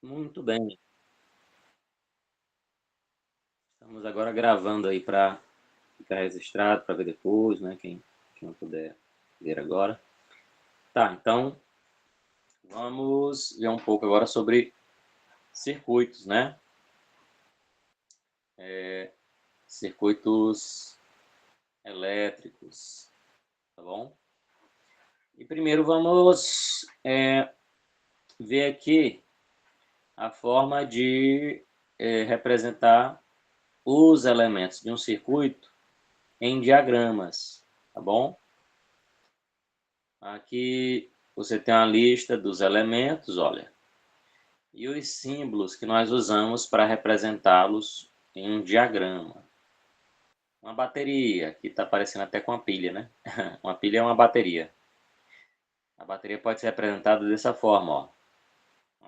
Muito bem. Estamos agora gravando aí para ficar registrado, para ver depois, né? Quem não puder ver agora. Tá, então vamos ver um pouco agora sobre circuitos, né? Circuitos elétricos, tá bom? E primeiro vamos ver aqui a forma de representar os elementos de um circuito em diagramas, tá bom? Aqui você tem uma lista dos elementos, olha, e os símbolos que nós usamos para representá-los em um diagrama. Uma bateria, que está parecendo até com uma pilha, né? Uma pilha é uma bateria. A bateria pode ser representada dessa forma, ó.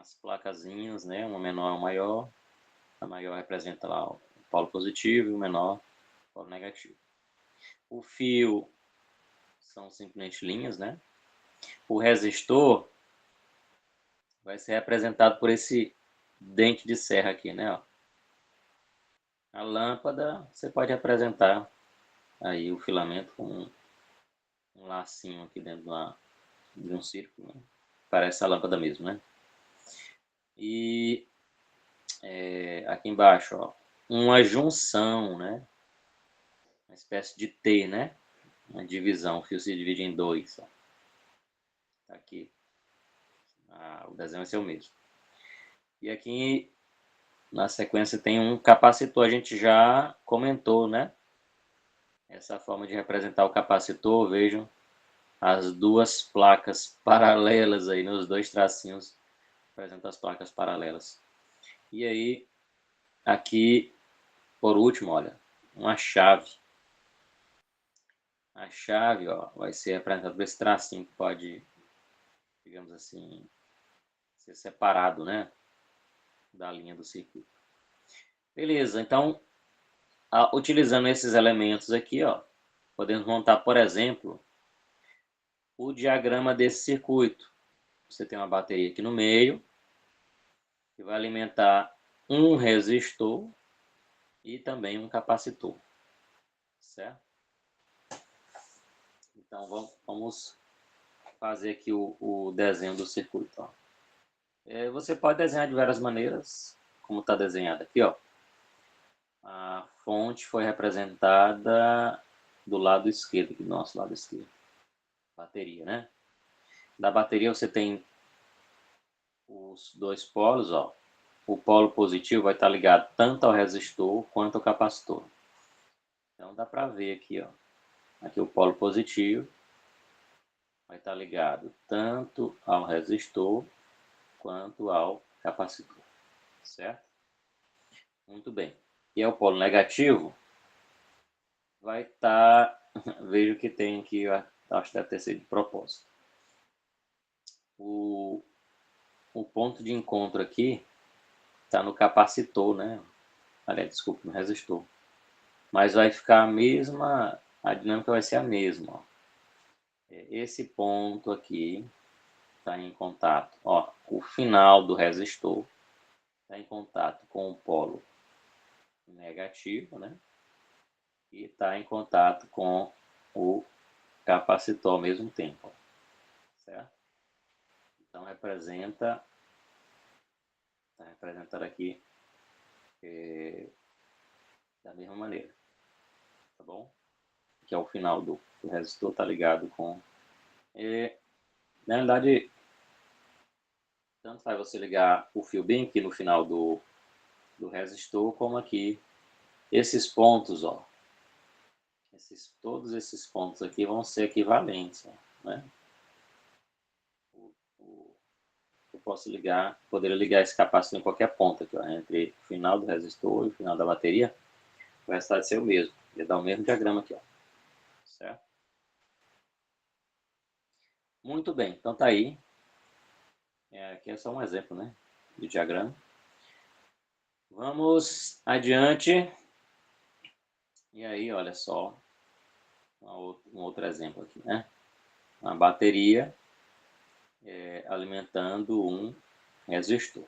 As placazinhas, né? Uma menor e uma maior. A maior representa lá o polo positivo e o menor o polo negativo. O fio são simplesmente linhas, né? O resistor vai ser representado por esse dente de serra aqui, né? Ó. A lâmpada, você pode apresentar aí o filamento com um lacinho aqui dentro de um círculo, né? Parece a lâmpada mesmo, né? E aqui embaixo, ó, uma junção, né? Uma espécie de T, né? Uma divisão, o fio se divide em dois. Ó. Tá aqui, o desenho vai ser o mesmo. E aqui na sequência tem um capacitor, a gente já comentou, né? Essa forma de representar o capacitor, vejam as duas placas paralelas aí, nos dois tracinhos, apresentam as placas paralelas. E aí, aqui, por último, olha, uma chave. A chave, ó, vai ser representada por esse tracinho que pode, digamos assim, ser separado, né, da linha do circuito. Beleza, então, utilizando esses elementos aqui, ó, podemos montar, por exemplo, o diagrama desse circuito. Você tem uma bateria aqui no meio, que vai alimentar um resistor e também um capacitor, certo? Então vamos fazer aqui o desenho do circuito. Ó. Você pode desenhar de várias maneiras, como está desenhado aqui. Ó. A fonte foi representada do lado esquerdo, aqui do nosso lado esquerdo. Bateria, né? Da bateria você tem os dois polos, ó. O polo positivo vai estar ligado tanto ao resistor quanto ao capacitor. Então dá para ver aqui, ó. Aqui o polo positivo vai estar ligado tanto ao resistor quanto ao capacitor, certo? Muito bem. E é o polo negativo, vai estar, vejo que tem aqui, acho que deve ter sido de propósito. O ponto de encontro aqui está no capacitor, né? Aliás, desculpa, no resistor. Mas vai ficar a mesma, a dinâmica vai ser a mesma. Ó. Esse ponto aqui está em contato, ó, o final do resistor está em contato com o polo negativo, né? E está em contato com o capacitor ao mesmo tempo, certo? Então representa, está representado aqui da mesma maneira, tá bom? Que é o final do resistor, está ligado com... na realidade, tanto faz você ligar o fio bem aqui no final do resistor, como aqui, esses pontos, ó, todos esses pontos aqui vão ser equivalentes, né? Eu posso ligar, poderia ligar esse capacitor em qualquer ponto aqui, ó, entre o final do resistor e o final da bateria, o resultado vai ser o mesmo, ia dar o mesmo diagrama aqui, ó, certo? Muito bem, então tá aí, aqui é só um exemplo, né, de diagrama. Vamos adiante, e aí, olha só, um outro exemplo aqui, né, uma bateria alimentando um resistor.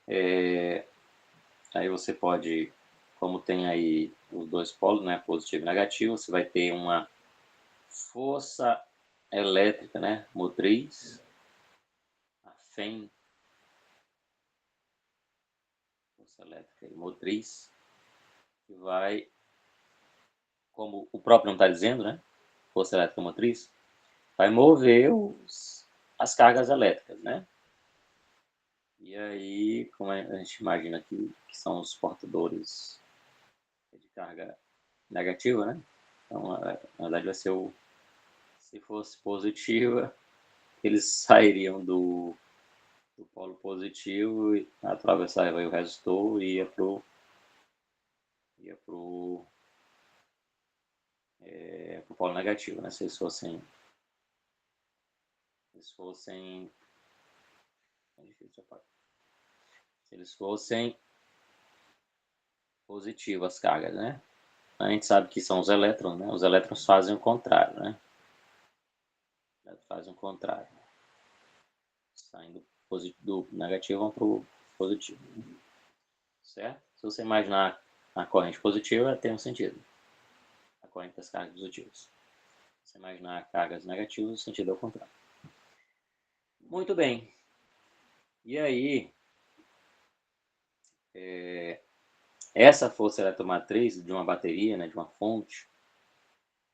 Aí você pode, como tem aí os dois polos, né, positivo e negativo, você vai ter uma força elétrica, né, motriz, a FEM, força elétrica e motriz, que vai, como o próprio não está dizendo, né, força elétrica motriz, vai mover as cargas elétricas, né? E aí, como a gente imagina que são os portadores de carga negativa, né? Então, na verdade, vai ser se fosse positiva, eles sairiam do polo positivo e atravessaria o resistor e ia pro polo negativo, né? Se eles fossem se eles fossem positivas as cargas, né? A gente sabe que são os elétrons, né? Os elétrons fazem o contrário, né? Fazem o contrário. Saindo do negativo vão para o positivo. Certo? Se você imaginar a corrente positiva, tem um sentido. A corrente das cargas positivas. Se você imaginar cargas negativas, o sentido é o contrário. Muito bem. E aí, essa força eletromotriz de uma bateria, né, de uma fonte,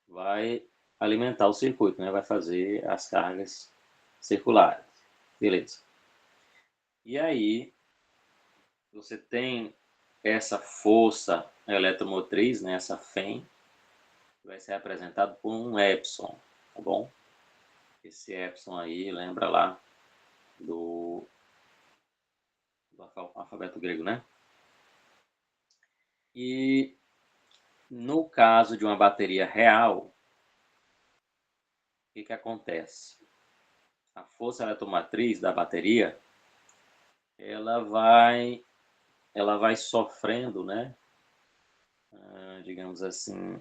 vai alimentar o circuito, né, vai fazer as cargas circulares. Beleza. E aí, você tem essa força eletromotriz, né, essa FEM, que vai ser representado por um epsilon, tá bom? Esse epsilon aí lembra lá do alfabeto grego, né? E no caso de uma bateria real, o que acontece? A força eletromotriz da bateria, ela vai sofrendo, né? Digamos assim,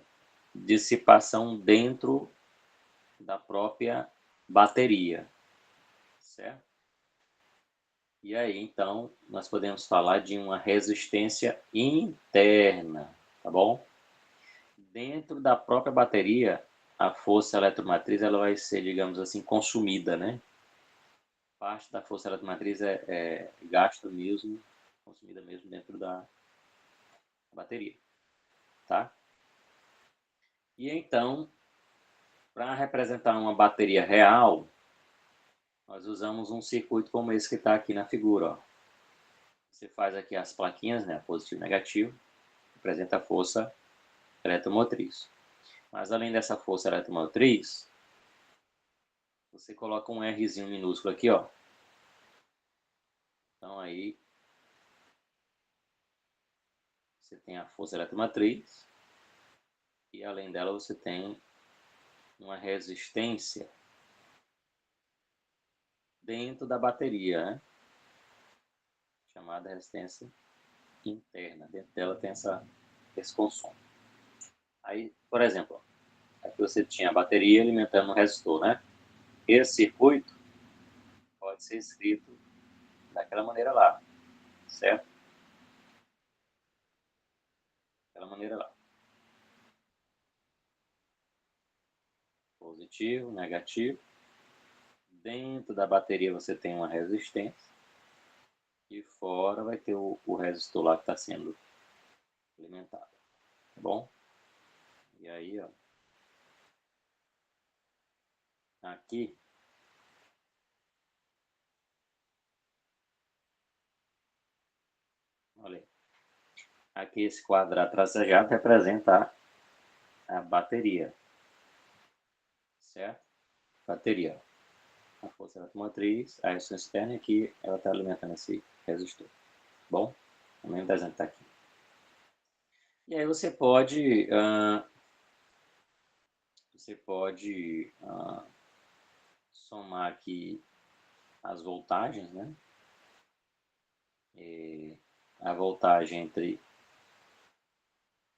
dissipação dentro da própria bateria, certo? E aí, então, nós podemos falar de uma resistência interna, tá bom? Dentro da própria bateria, a força eletromotriz ela vai ser, digamos assim, consumida, né? Parte da força eletromotriz é gasta mesmo, consumida mesmo dentro da bateria, tá? E então, para representar uma bateria real, nós usamos um circuito como esse que está aqui na figura, ó. Você faz aqui as plaquinhas, né? Positivo e negativo, representa a força eletromotriz. Mas além dessa força eletromotriz, você coloca um Rzinho minúsculo aqui, ó. Então aí você tem a força eletromotriz e além dela você tem uma resistência dentro da bateria, né? Chamada resistência interna. Dentro dela tem esse consumo. Aí, por exemplo, aqui você tinha a bateria alimentando o resistor, né? Esse circuito pode ser escrito daquela maneira lá, certo? Daquela maneira lá. Positivo, negativo. Dentro da bateria você tem uma resistência. E fora vai ter o resistor lá que está sendo alimentado. Tá bom? E aí, ó. Aqui. Olha aí. Aqui esse quadrado tracejado representa a bateria. Certo? Bateria. A força eletromotriz, a resistência externa, aqui ela está alimentando esse resistor. Bom? O mesmo desenho está aqui. E aí você pode somar aqui as voltagens, né? A voltagem entre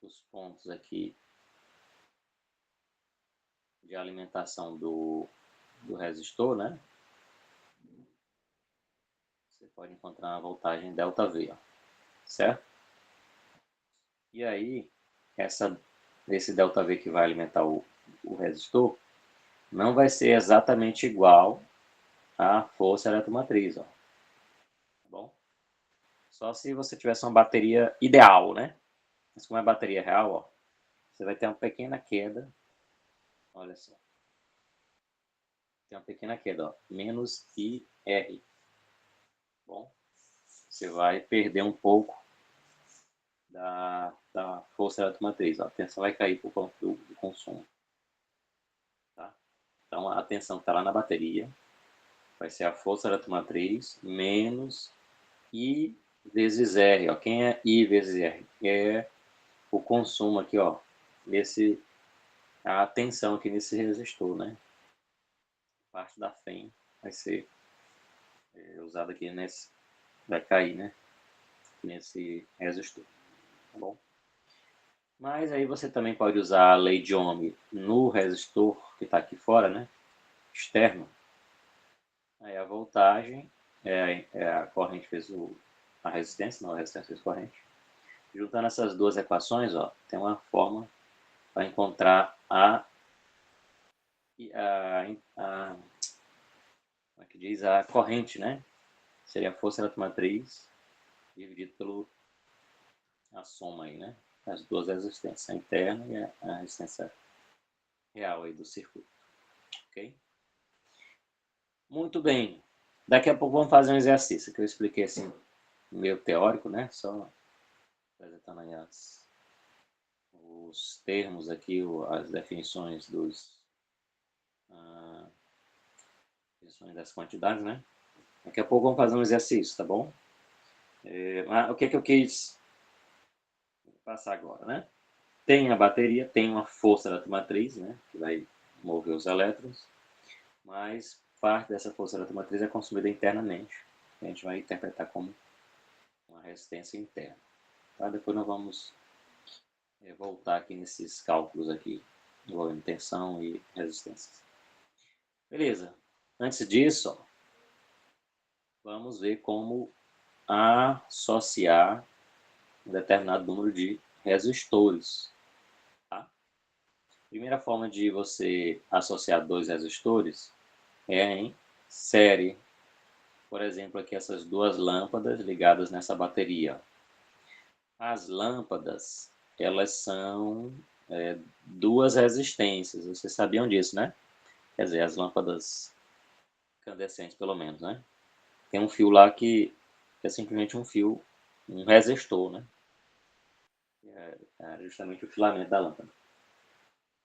os pontos aqui de alimentação do resistor, né? Você pode encontrar uma voltagem ΔV, ó, certo? E aí, esse ΔV que vai alimentar o resistor não vai ser exatamente igual à força eletromotriz, ó, tá bom? Só se você tivesse uma bateria ideal, né? Mas como é bateria real, ó, você vai ter uma pequena queda, olha só. Tem uma pequena queda, ó, menos IR. Bom, você vai perder um pouco da força eletromotriz. Ó. A tensão vai cair por conta do consumo. Tá? Então, a tensão que está lá na bateria vai ser a força eletromotriz menos I vezes R. Ó. Quem é I vezes R? É o consumo aqui, ó, a tensão aqui nesse resistor, né? Parte da FEM vai ser usada aqui vai cair, né? Nesse resistor, tá bom? Mas aí você também pode usar a lei de Ohm no resistor que está aqui fora, né? Externo. Aí a voltagem é a corrente fez a resistência, não, a resistência fez corrente. Juntando essas duas equações, ó, tem uma forma para encontrar como é que diz? A corrente, né? Seria a força eletromotriz dividido pelo a soma aí, né? As duas resistências, a interna e a resistência real aí do circuito, ok? Muito bem. Daqui a pouco vamos fazer um exercício que eu expliquei assim, meio teórico, né? Só apresentando aí os termos aqui, as definições definições das quantidades, né? Daqui a pouco vamos fazer um exercício, tá bom? O que eu quis passar agora, né? Tem a bateria, tem uma força eletromotriz, né? Que vai mover os elétrons, mas parte dessa força eletromotriz é consumida internamente. A gente vai interpretar como uma resistência interna. Tá? Depois nós vamos voltar aqui nesses cálculos aqui, envolvendo tensão e resistências. Beleza. Antes disso, ó, vamos ver como associar um determinado número de resistores. Tá? Primeira forma de você associar dois resistores é em série. Por exemplo, aqui essas duas lâmpadas ligadas nessa bateria. As lâmpadas, elas são duas resistências. Vocês sabiam disso, né? Quer dizer, as lâmpadas incandescentes, pelo menos, né? Tem um fio lá que é simplesmente um fio, um resistor, né? É justamente o filamento da lâmpada.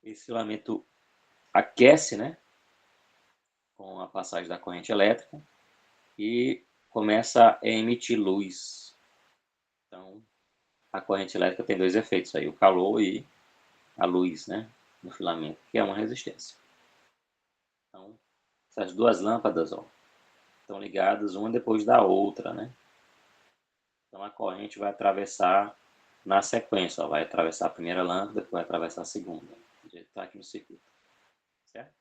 Esse filamento aquece, né? Com a passagem da corrente elétrica e começa a emitir luz. Então, a corrente elétrica tem dois efeitos aí, o calor e a luz, né? No filamento, que é uma resistência. Então, essas duas lâmpadas, ó, estão ligadas uma depois da outra, né? Então a corrente vai atravessar na sequência, ó, vai atravessar a primeira lâmpada, depois vai atravessar a segunda. Está aqui no circuito, certo?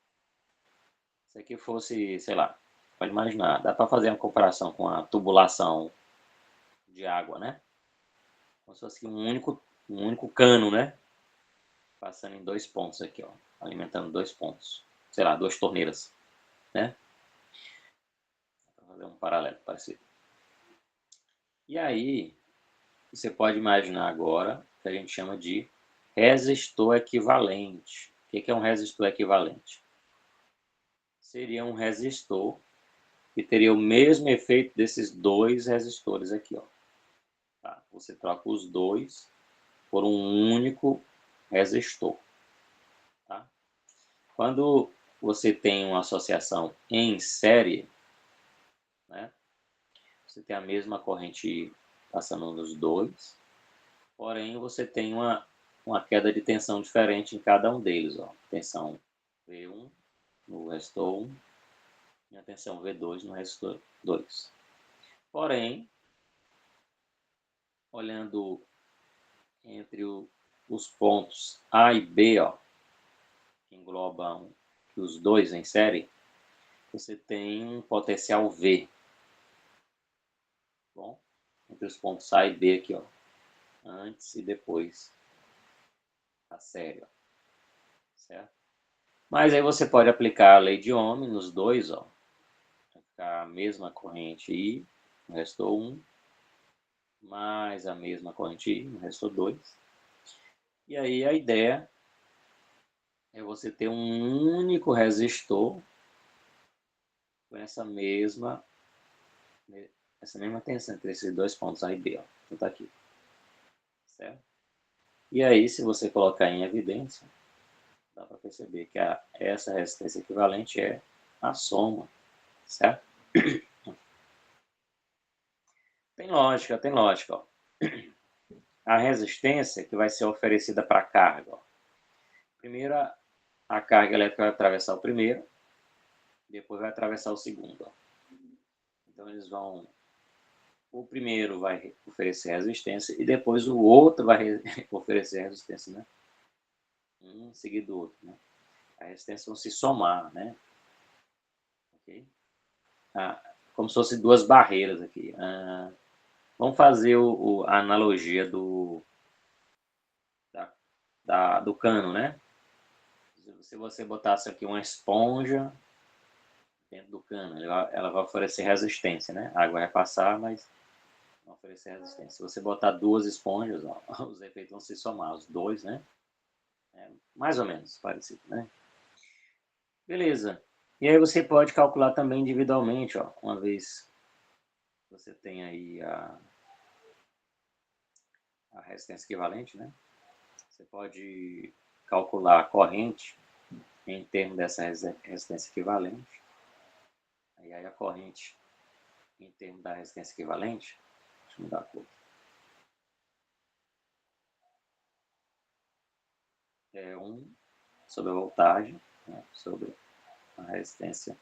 Se aqui fosse, sei lá, pode imaginar, dá para fazer uma comparação com a tubulação de água, né? Como se fosse um único cano, né? Passando em dois pontos aqui, ó, alimentando dois pontos, sei lá, duas torneiras, né? Para fazer um paralelo parecido. E aí, você pode imaginar agora que a gente chama de resistor equivalente. O que é um resistor equivalente? Seria um resistor que teria o mesmo efeito desses dois resistores aqui, ó. Tá? Você troca os dois por um único resistor. Tá? Quando você tem uma associação em série, né, você tem a mesma corrente passando nos dois, porém você tem uma queda de tensão diferente em cada um deles. Ó. Tensão V1 no resistor 1 e a tensão V2 no resistor 2. Porém, olhando entre os pontos A e B, ó, que englobam os dois em série, você tem um potencial V. Bom, entre os pontos A e B aqui, ó, antes e depois da série, ó, certo? Mas aí você pode aplicar a lei de Ohm nos dois, ó, vai ficar a mesma corrente I, restou 1, mais a mesma corrente I, restou 2. E aí a ideia é você ter um único resistor com essa mesma tensão entre esses dois pontos A e B, ó, que tá aqui, certo? E aí, se você colocar em evidência, dá para perceber que essa resistência equivalente é a soma, certo? Tem lógica, ó. A resistência que vai ser oferecida para a carga, ó. Primeiro, a carga elétrica vai atravessar o primeiro, depois vai atravessar o segundo, ó. Então, o primeiro vai oferecer resistência e depois o outro vai oferecer resistência, né? Um seguido do outro, né? A resistência vão se somar, né? Ok? Como se fossem duas barreiras aqui. Vamos fazer a analogia do cano, né? Se você botasse aqui uma esponja dentro do cano, ela vai oferecer resistência, né? A água vai passar, mas vai oferecer resistência. Se você botar duas esponjas, ó, os efeitos vão se somar, os dois, né? Mais ou menos parecido, né? Beleza. E aí você pode calcular também individualmente, ó, uma vez você tem aí a resistência equivalente, né? Você pode calcular a corrente em termos dessa resistência equivalente. E aí a corrente em termos da resistência equivalente, deixa eu mudar a cor. É 1 sobre a voltagem, né, sobre a resistência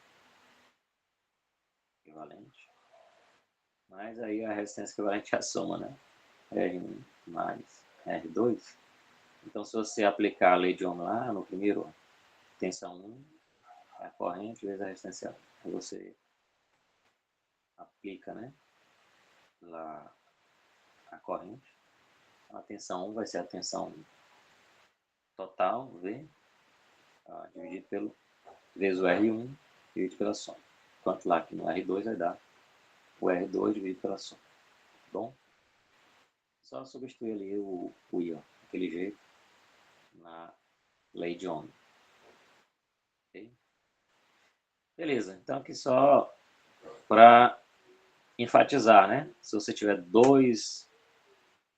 equivalente. Mas aí a resistência equivalente é a soma, né? R1 mais R2. Então, se você aplicar a lei de Ohm lá no primeiro, tensão 1 é a corrente vezes a resistência. Aí você aplica, né, lá a corrente. A tensão 1 vai ser a tensão total, V, dividido pelo vezes o R1, dividido pela soma. Enquanto lá aqui no R2 vai dar o R2 dividido pela soma. Tá bom? Só substituir ali o I, ó, daquele jeito, na lei de Ohm. Okay? Beleza, então aqui só para enfatizar, né? Se você tiver dois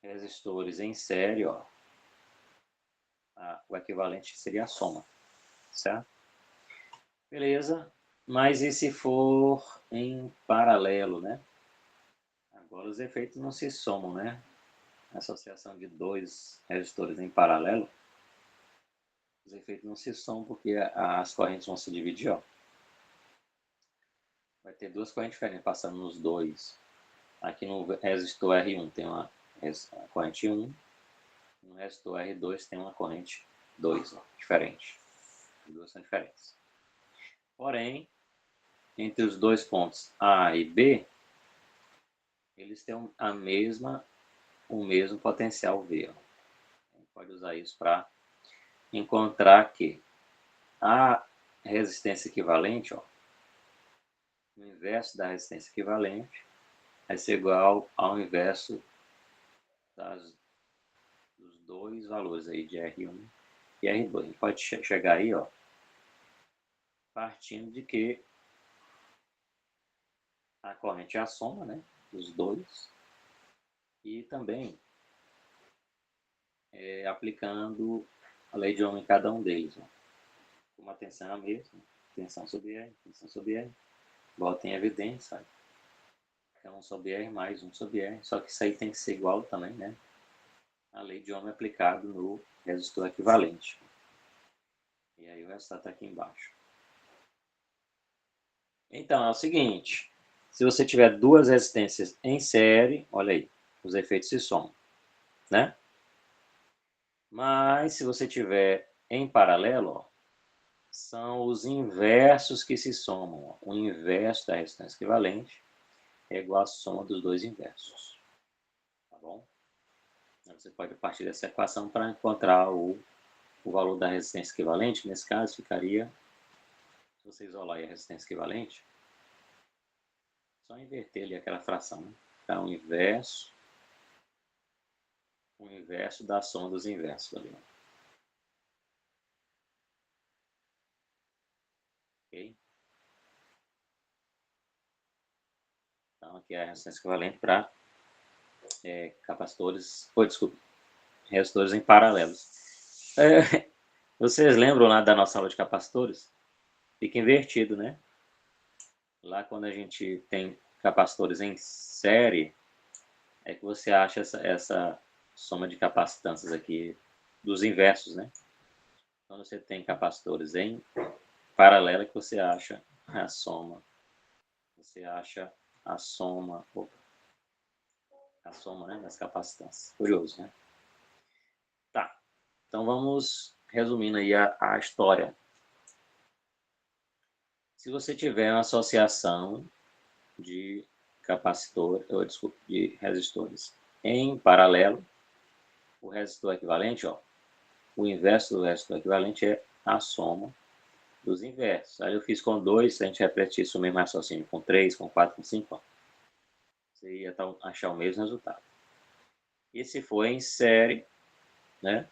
resistores em série, ó, o equivalente seria a soma, certo? Beleza, mas e se for em paralelo, né? Agora os efeitos não se somam, né? A associação de dois resistores em paralelo, os efeitos não se somam porque as correntes vão se dividir, ó. Vai ter duas correntes diferentes passando nos dois. Aqui no resistor R1 tem uma corrente 1, no resistor R2 tem uma corrente 2, ó, diferente. As duas são diferentes. Porém, entre os dois pontos A e B, eles têm o mesmo potencial V. Ó. A gente pode usar isso para encontrar que a resistência equivalente, ó, o inverso da resistência equivalente vai ser igual ao inverso dos dois valores aí de R1 e R2. A gente pode chegar aí, ó, partindo de que a corrente é a soma, né, dos dois, e também aplicando a lei de Ohm em cada um deles. Ó. Uma tensão é a mesma, tensão sobre R, tensão sobre R, bota em evidência, é 1 sobre R mais 1 sobre R, só que isso aí tem que ser igual também, né? A lei de Ohm é aplicado no resistor equivalente. E aí o resultado está aqui embaixo. Então, é o seguinte, se você tiver duas resistências em série, olha aí, os efeitos se somam, né? Mas se você tiver em paralelo, ó, são os inversos que se somam. Ó. O inverso da resistência equivalente é igual à soma dos dois inversos. Tá bom? Então, você pode partir dessa equação para encontrar o valor da resistência equivalente. Nesse caso, ficaria, se você isolar aí a resistência equivalente, só inverter ali aquela fração, né? Ficar o inverso da soma dos inversos ali. Ok? Então, aqui é a resistência equivalente para capacitores, desculpa, resistores em paralelos. Vocês lembram lá da nossa aula de capacitores? Fica invertido, né? Lá quando a gente tem capacitores em série, é que você acha essa soma de capacitâncias aqui dos inversos, né? Quando você tem capacitores em paralelo, é que você acha a soma. Você acha a soma, né, das capacitâncias. Curioso, né? Tá. Então vamos resumindo aí a história. Se você tiver uma associação de de resistores em paralelo, o resistor equivalente, o inverso do resistor equivalente é a soma dos inversos. Aí eu fiz com 2, se a gente repetir isso mesmo raciocínio com 3, com 4, com 5, você ia achar o mesmo resultado. E se for em série, né,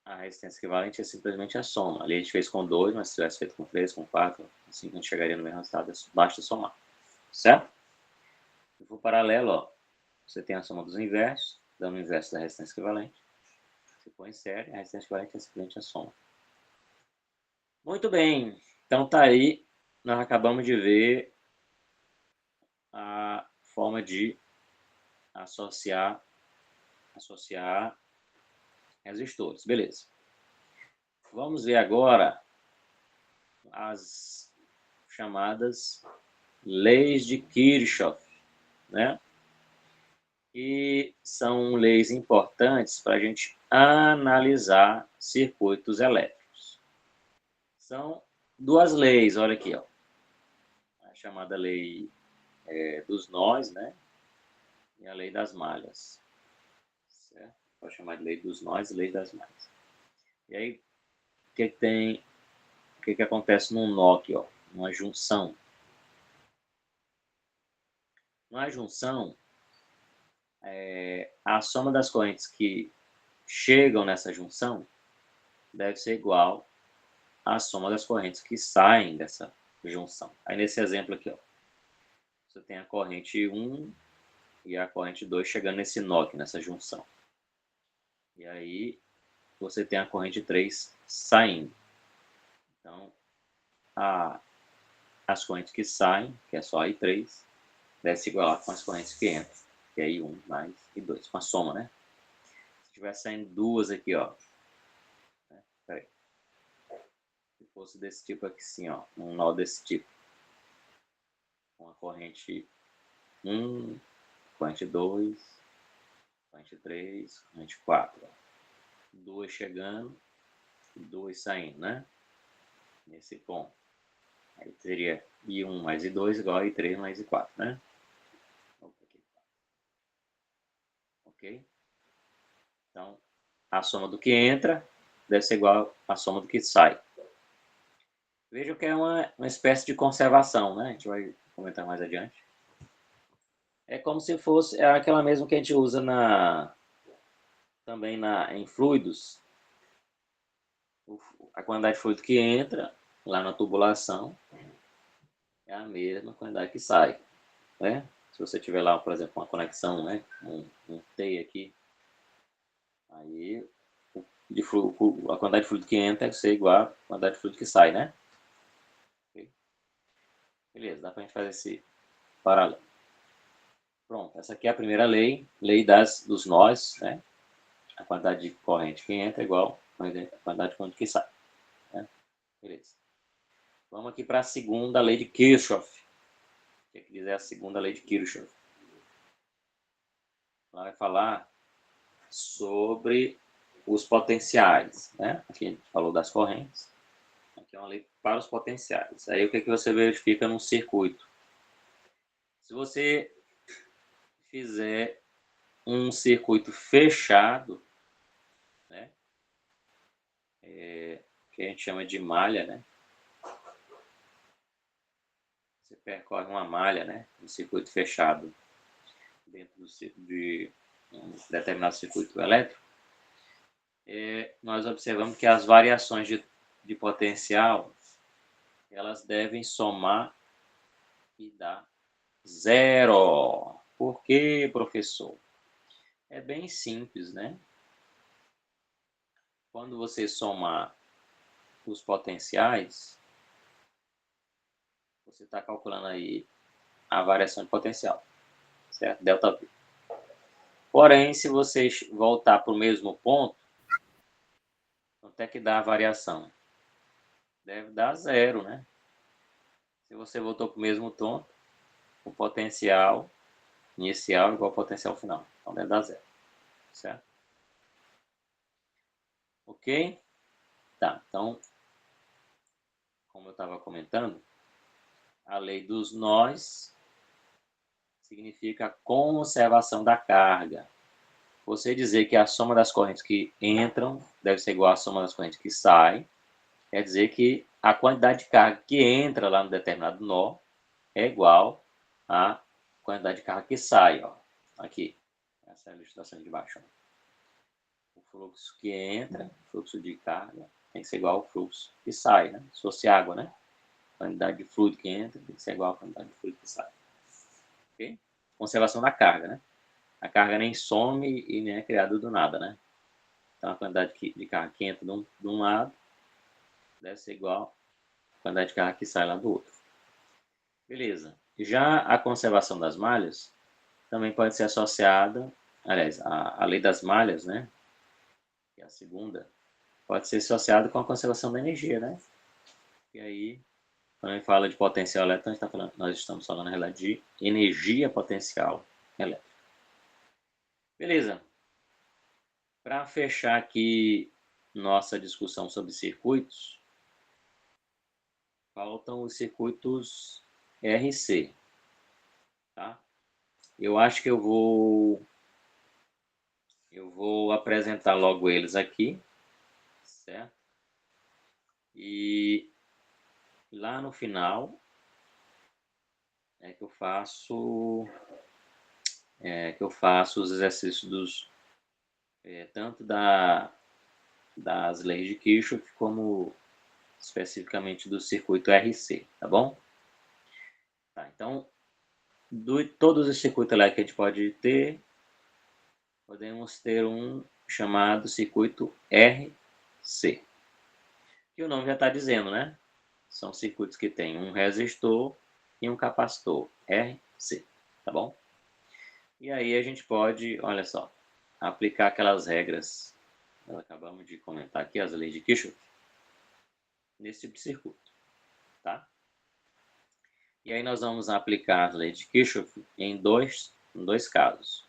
a resistência equivalente é simplesmente a soma. Ali a gente fez com 2, mas se tivesse feito com 3, com 4, assim a gente chegaria no mesmo resultado, basta somar. Certo? Se for paralelo, você tem a soma dos inversos, dando o inverso da resistência equivalente. Se for em série, a resistência equivalente é simplesmente a soma. Muito bem. Então tá aí, nós acabamos de ver a forma de associar resistores. Beleza. Vamos ver agora as chamadas leis de Kirchhoff, né? Que são leis importantes para a gente analisar circuitos elétricos. São duas leis, olha aqui, ó. A chamada lei dos nós, né? E a lei das malhas. Certo? Pode chamar de lei dos nós e lei das malhas. E aí, o que acontece num nó aqui, ó? Uma junção. Numa junção, a soma das correntes que chegam nessa junção deve ser igual à soma das correntes que saem dessa junção. Aí nesse exemplo aqui, ó, você tem a corrente 1 e a corrente 2 chegando nesse nó aqui, nessa junção. E aí você tem a corrente 3 saindo. Então, as correntes que saem, que é só I3, deve se igualar com as correntes que entram, que é I1 mais I2, com a soma, né? Se tiver saindo duas aqui, ó. Peraí. Se fosse desse tipo aqui, sim, ó. Um nó desse tipo. Com a corrente 1, corrente 2, corrente 3, corrente 4. Ó. Duas chegando e duas saindo, né? Nesse ponto. Aí seria I1 mais I2 igual a I3 mais I4, né? Ok? Então, a soma do que entra deve ser igual à soma do que sai. Vejam que é uma espécie de conservação, né? A gente vai comentar mais adiante. É como se fosse aquela mesma que a gente usa também em fluidos. A quantidade de fluido que entra lá na tubulação é a mesma quantidade que sai, né? Se você tiver lá, por exemplo, uma conexão, né? Um T aqui, aí a quantidade de fluido que entra tem que ser igual à quantidade de fluido que sai, né? Okay. Beleza, dá pra gente fazer esse paralelo. Pronto, essa aqui é a primeira lei, lei dos nós, né? A quantidade de corrente que entra é igual à quantidade de corrente que sai. Né? Beleza. Vamos aqui para a segunda lei de Kirchhoff. O que quer dizer a segunda lei de Kirchhoff? Ela vai falar sobre os potenciais, né? Aqui a gente falou das correntes. Aqui é uma lei para os potenciais. Aí o que você verifica num circuito? Se você fizer um circuito fechado, né, que a gente chama de malha, né? Você percorre uma malha, né, um circuito fechado dentro de um determinado circuito elétrico, nós observamos que as variações de potencial, elas devem somar e dar zero. Por quê, professor? É bem simples, né? Quando você somar os potenciais, você está calculando aí a variação de potencial, certo? Delta V. Porém, se você voltar para o mesmo ponto, quanto é que dá a variação? Deve dar zero, né? Se você voltou para o mesmo ponto, o potencial inicial igual ao potencial final. Então deve dar zero, certo? Ok? Tá, então, como eu estava comentando, a lei dos nós significa conservação da carga. Você dizer que a soma das correntes que entram deve ser igual à soma das correntes que saem, quer dizer que a quantidade de carga que entra lá no determinado nó é igual à quantidade de carga que sai, ó. Aqui, essa é a ilustração de baixo. Ó. O fluxo que entra, o fluxo de carga, tem que ser igual ao fluxo que sai, né? Se fosse água, né? A quantidade de fluido que entra tem que ser igual à quantidade de fluido que sai. Ok? Conservação da carga, né? A carga nem some e nem é criada do nada, né? Então, a quantidade de carga que entra de um lado deve ser igual à quantidade de carga que sai lá do outro. Beleza. Já a conservação das malhas também pode ser associada, aliás, a lei das malhas, né? Que é a segunda, pode ser associada com a conservação da energia, né? E aí, quando a gente fala de potencial elétrico, nós estamos falando, na realidade, de energia potencial elétrica. Beleza. Para fechar aqui nossa discussão sobre circuitos, faltam os circuitos RC, tá? Eu acho que eu vou apresentar logo eles aqui, certo? E lá no final é que eu faço os exercícios tanto das leis de Kirchhoff como especificamente do circuito RC, tá bom? Tá, então, todos os circuitos elétricos que a gente pode ter, podemos ter um chamado circuito RC. Que o nome já está dizendo, né? São circuitos que têm um resistor e um capacitor, RC, tá bom? E aí a gente pode, olha só, aplicar aquelas regras, nós acabamos de comentar aqui, as leis de Kirchhoff, nesse tipo de circuito, tá? E aí nós vamos aplicar as leis de Kirchhoff em dois casos.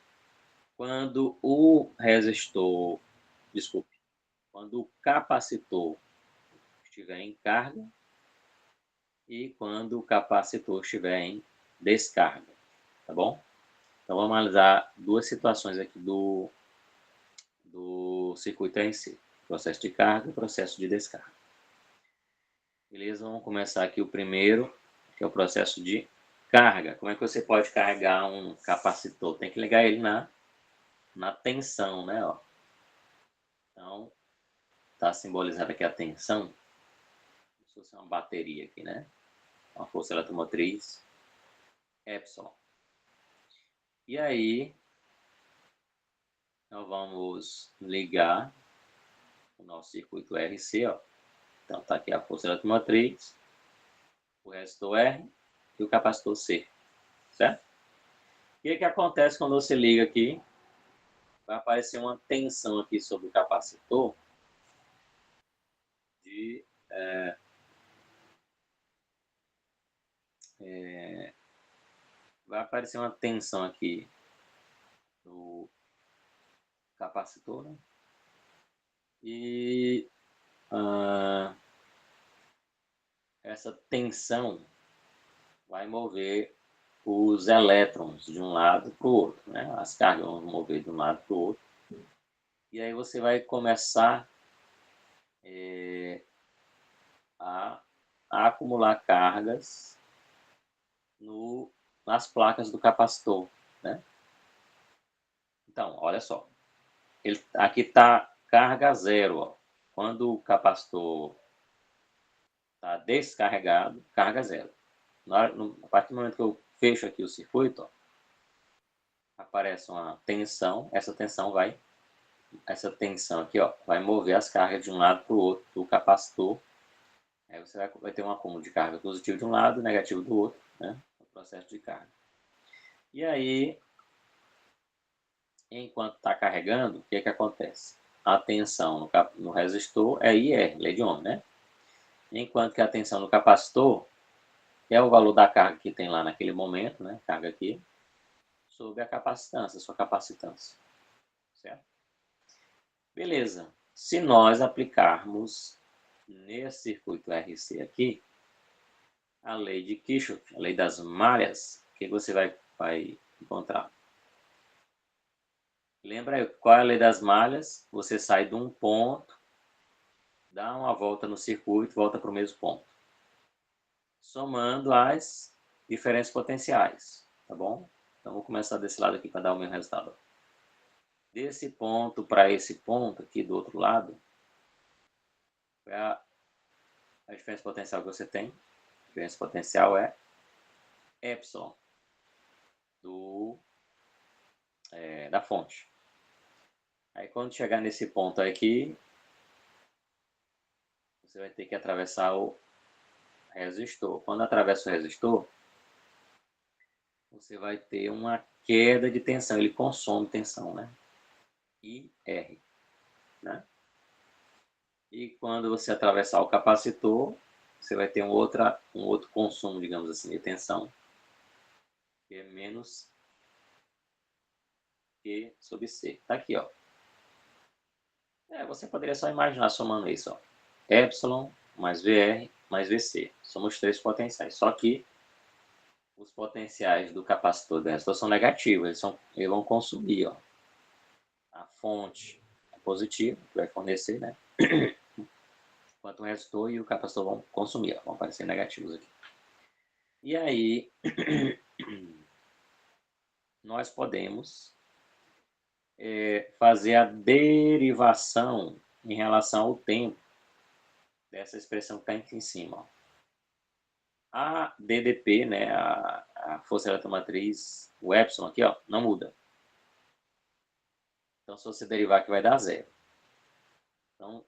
Quando o resistor, desculpe, quando o capacitor estiver em carga e quando o capacitor estiver em descarga, tá bom? Então vamos analisar duas situações aqui do circuito em si, processo de carga e processo de descarga. Beleza? Vamos começar aqui o primeiro, que é o processo de carga. Como é que você pode carregar um capacitor? Tem que ligar ele na tensão, né? Ó. Então, está simbolizada aqui a tensão, como se fosse uma bateria aqui, né? Uma força eletromotriz, Epsilon. E aí, nós vamos ligar o nosso circuito RC, ó. Então, está aqui a força eletromotriz, o resistor R e o capacitor C, certo? O que acontece quando você liga aqui? Vai aparecer uma tensão aqui sobre o capacitor de vai aparecer uma tensão aqui no capacitor, né? E essa tensão vai mover os elétrons de um lado para o outro, né? As cargas vão mover de um lado para o outro. E aí você vai começar a acumular cargas nas placas do capacitor, né? Então, olha só. Aqui está carga zero, ó. Quando o capacitor está descarregado, carga zero. A partir do momento que eu fecho aqui o circuito, ó, aparece uma tensão. Essa tensão aqui, ó, vai mover as cargas de um lado para o outro do capacitor. Aí você vai ter um acúmulo de carga positivo de um lado, negativo do outro, né? O processo de carga. E aí, enquanto está carregando, o que acontece? A tensão no resistor é IR, lei de Ohm, né? Enquanto que a tensão no capacitor é o valor da carga que tem lá naquele momento, né? Carga aqui, sobre a capacitância, sua capacitância. Certo? Beleza. Se nós aplicarmos nesse circuito RC aqui, a lei de Kirchhoff, a lei das malhas, o que você vai encontrar? Lembra aí, qual é a lei das malhas? Você sai de um ponto, dá uma volta no circuito, volta para o mesmo ponto. Somando as diferenças potenciais, tá bom? Então, vou começar desse lado aqui para dar o mesmo resultado. Desse ponto para esse ponto aqui do outro lado, é a diferença potencial que você tem. A diferença potencial é epsilon da fonte. Aí quando chegar nesse ponto aqui, você vai ter que atravessar o resistor. Quando atravessa o resistor, você vai ter uma queda de tensão. Ele consome tensão, né? IR, né? E quando você atravessar o capacitor, você vai ter um outro consumo, digamos assim, de tensão, que é menos Q sobre C. Tá aqui, ó. Você poderia só imaginar somando isso, ó. Epsilon mais VR mais VC. Somos três potenciais. Só que os potenciais do capacitor do resistor são negativos. Eles vão consumir, ó. A fonte é positiva, que vai fornecer, né? Enquanto o resistor e o capacitor vão consumir, ó. Vão aparecer negativos aqui. E aí, nós podemos fazer a derivação em relação ao tempo dessa expressão que está aqui em cima. Ó. A DDP, né, a força eletromotriz, o epsilon aqui, ó, não muda. Então, se você derivar aqui, vai dar zero. Então,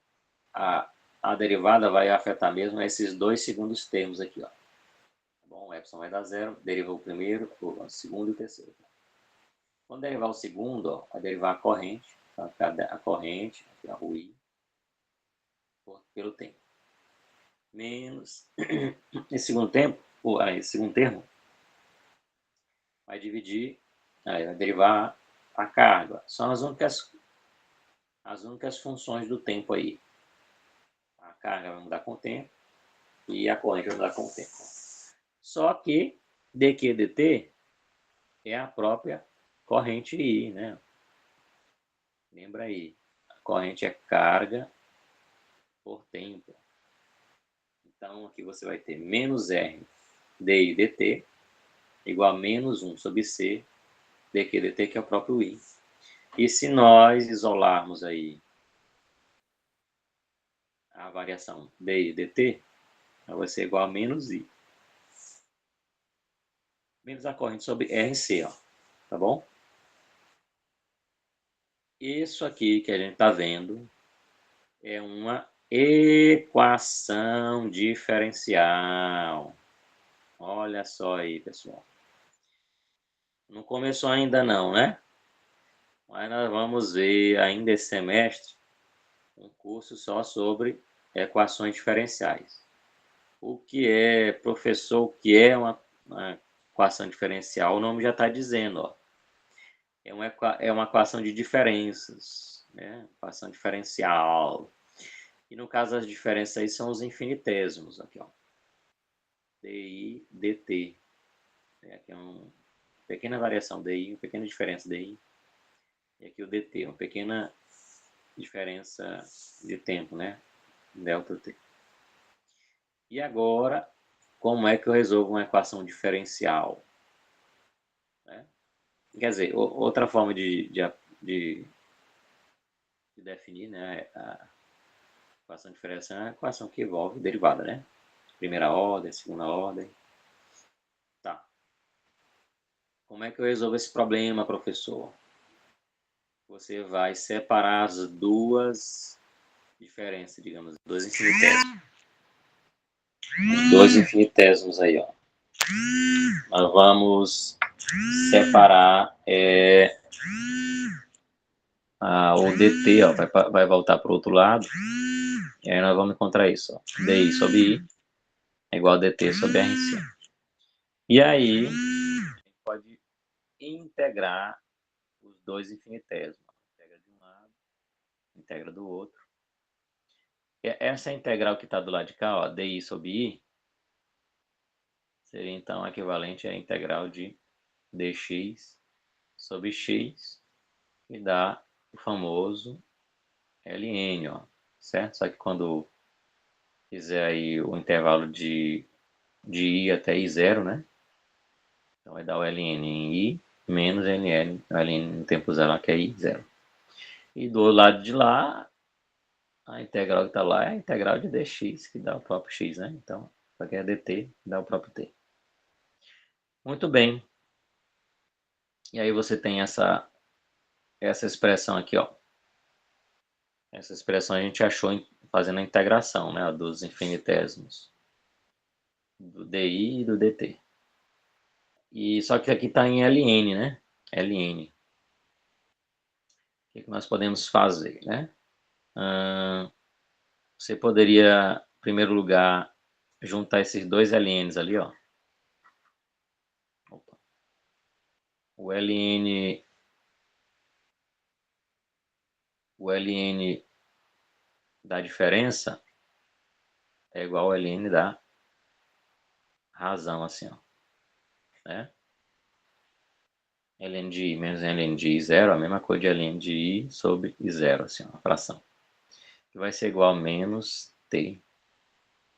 a derivada vai afetar mesmo esses dois segundos termos aqui, ó. Tá bom? O epsilon vai dar zero, deriva o primeiro, o segundo e o terceiro. Quando derivar o segundo, ó, vai derivar a corrente, vai ficar a corrente, aqui, ó, o I, pelo tempo. Menos esse segundo termo vai dividir, aí vai derivar a carga. São as únicas funções do tempo aí. A carga vai mudar com o tempo e a corrente vai mudar com o tempo. Só que dQ dt é a própria corrente I, né? Lembra aí, a corrente é carga por tempo. Então, aqui você vai ter menos R dI dt igual a menos 1 sobre C dQ dt, que é o próprio I. E se nós isolarmos aí a variação dI dt, vai ser igual a menos I. Menos a corrente sobre RC, ó. Tá bom? Isso aqui que a gente está vendo é uma equação diferencial. Olha só aí, pessoal. Não começou ainda não, né? Mas nós vamos ver ainda esse semestre um curso só sobre equações diferenciais. O que é, professor, o que é uma equação diferencial? O nome já está dizendo, ó. É uma equação de diferenças, né? Equação diferencial. E no caso as diferenças aí são os infinitésimos, aqui, ó. DI, DT. Aqui é uma pequena variação DI, uma pequena diferença DI. E aqui o DT, uma pequena diferença de tempo, né? Delta T. E agora, como é que eu resolvo uma equação diferencial? Né? Quer dizer, outra forma de definir, né, a equação diferencial é a equação que envolve derivada, né? Primeira ordem, segunda ordem. Tá. Como é que eu resolvo esse problema, professor? Você vai separar as duas diferenças, digamos, dois infinitésimos. Os dois infinitésimos aí, ó. Nós vamos separar o dt, ó, vai voltar para o outro lado. E aí nós vamos encontrar isso, ó. Di sobre i é igual a dt sobre rc. E aí, a gente pode integrar os dois infinitésimos. Integra de um lado, integra do outro. Essa integral que está do lado de cá, ó, di sobre i, seria então equivalente à integral de dx sobre x, que dá o famoso ln, ó, certo? Só que quando fizer aí o intervalo de i até i0, né? Então vai dar o ln em i menos ln, o ln no tempo zero, que é i0. E do lado de lá, a integral que está lá é a integral de dx, que dá o próprio x, né? Então, isso aqui é dt, que dá o próprio t. Muito bem. E aí você tem essa expressão aqui, ó. Essa expressão a gente achou fazendo a integração, né, dos infinitésimos do di e do dt. E só que aqui está em ln, né? ln. O que nós podemos fazer, né? Você poderia, em primeiro lugar, juntar esses dois ln's ali, ó. Opa. O ln da diferença é igual ao ln da razão, assim, ó. Né? ln de i menos ln de i0, a mesma coisa de ln de i sobre i0, assim, ó, a fração. Que vai ser igual a menos t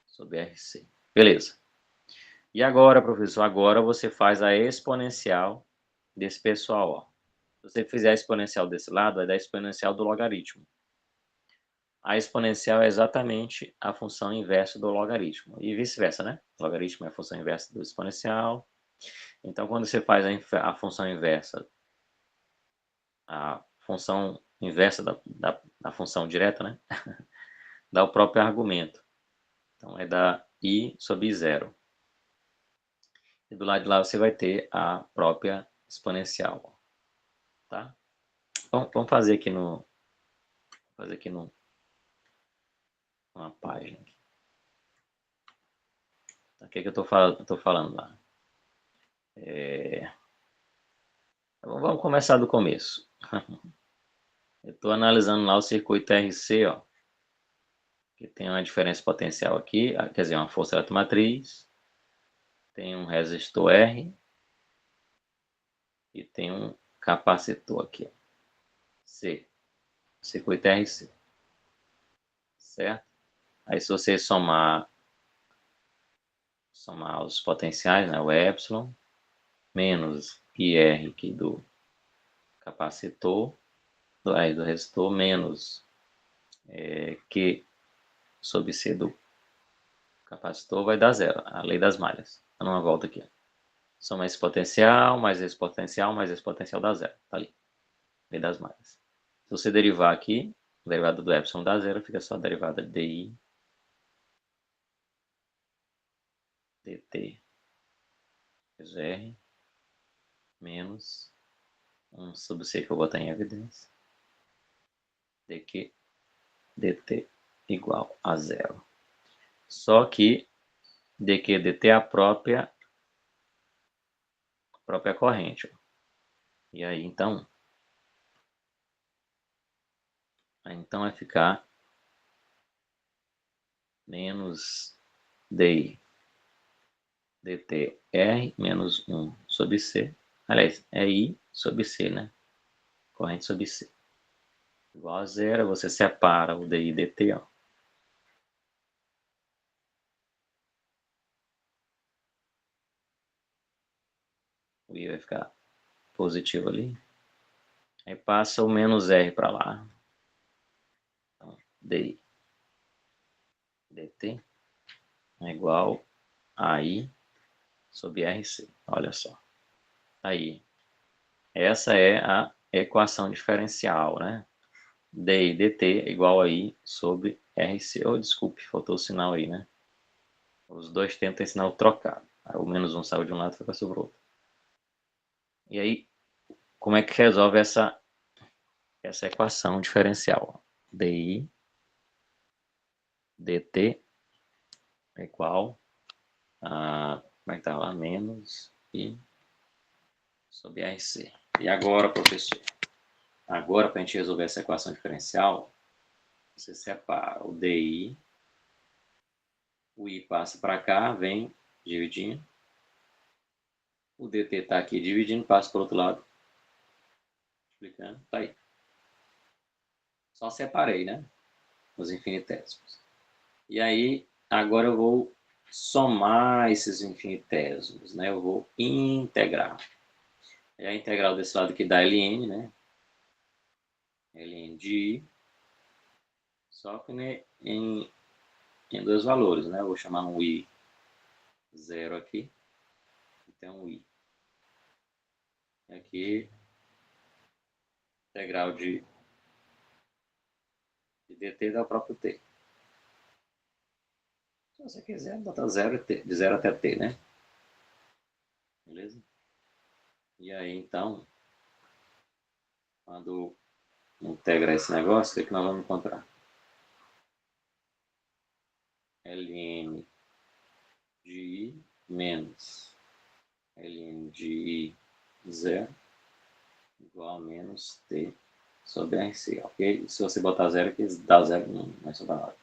sobre rc. Beleza. E agora, professor, agora você faz a exponencial desse pessoal, ó. Se você fizer a exponencial desse lado, vai dar a exponencial do logaritmo. A exponencial é exatamente a função inversa do logaritmo. E vice-versa, né? O logaritmo é a função inversa do exponencial. Então, quando você faz a função inversa, a função inversa da função direta, né? Dá o próprio argumento. Então, é dar i sobre i0. E do lado de lá você vai ter a própria exponencial. Tá? Bom, vamos fazer aqui numa página. O que, é que eu estou falando lá? Vamos começar do começo. Eu estou analisando lá o circuito RC, ó, que tem uma diferença potencial aqui, quer dizer, uma força eletromotriz, tem um resistor R e tem um capacitor aqui, ó, C, circuito RC, certo? Aí se você somar os potenciais, né, o epsilon, menos IR aqui do capacitor, do resistor, menos Q sobre C do capacitor, vai dar zero, a lei das malhas. Dando uma volta aqui. Soma esse potencial, mais esse potencial, mais esse potencial dá zero. Tá ali. Lei das malhas. Se você derivar aqui, a derivada do epsilon dá zero, fica só a derivada de I dt vezes R menos 1 sobre C que eu vou botar em evidência, dq dt igual a zero. Só que dq dt é a própria corrente. Ó. E aí, então vai ficar menos di dt R menos 1 sobre C. Aliás, é I sobre C, né? Corrente sobre C. Igual a zero, você separa o DI dt, ó. O I vai ficar positivo ali. Aí passa o menos R para lá. Então, DI dt é igual a I sobre RC. Olha só. Aí. Essa é a equação diferencial, né? DI dt é igual a I sobre RC. Oh, desculpe, faltou o sinal aí, né? Os dois termos têm sinal trocado. Aí o menos um saiu de um lado e foi para o outro. E aí, como é que resolve essa equação diferencial? DI dt é igual a, como é que tá lá? Menos I sobre RC. E agora, professor? Agora, para a gente resolver essa equação diferencial, você separa o DI, o I passa para cá, vem dividindo. O dt está aqui dividindo, passa para o outro lado. Explicando, tá aí. Só separei, né? Os infinitésimos. E aí, agora eu vou somar esses infinitésimos, né? Eu vou integrar. É a integral desse lado aqui dá ln, né? Ln de I. Só que né, em dois valores, né? Eu vou chamar um I 0 aqui. Então, I. Aqui, integral de dt dá o próprio t. Se você quiser, botar 0 de 0 até t, né? Beleza? E aí, então, quando integrar esse negócio, o que nós vamos encontrar? Ln de I menos Ln de I 0 igual a menos T sobre RC, ok? Se você botar 0 aqui, dá 0, não vai sobrar nada.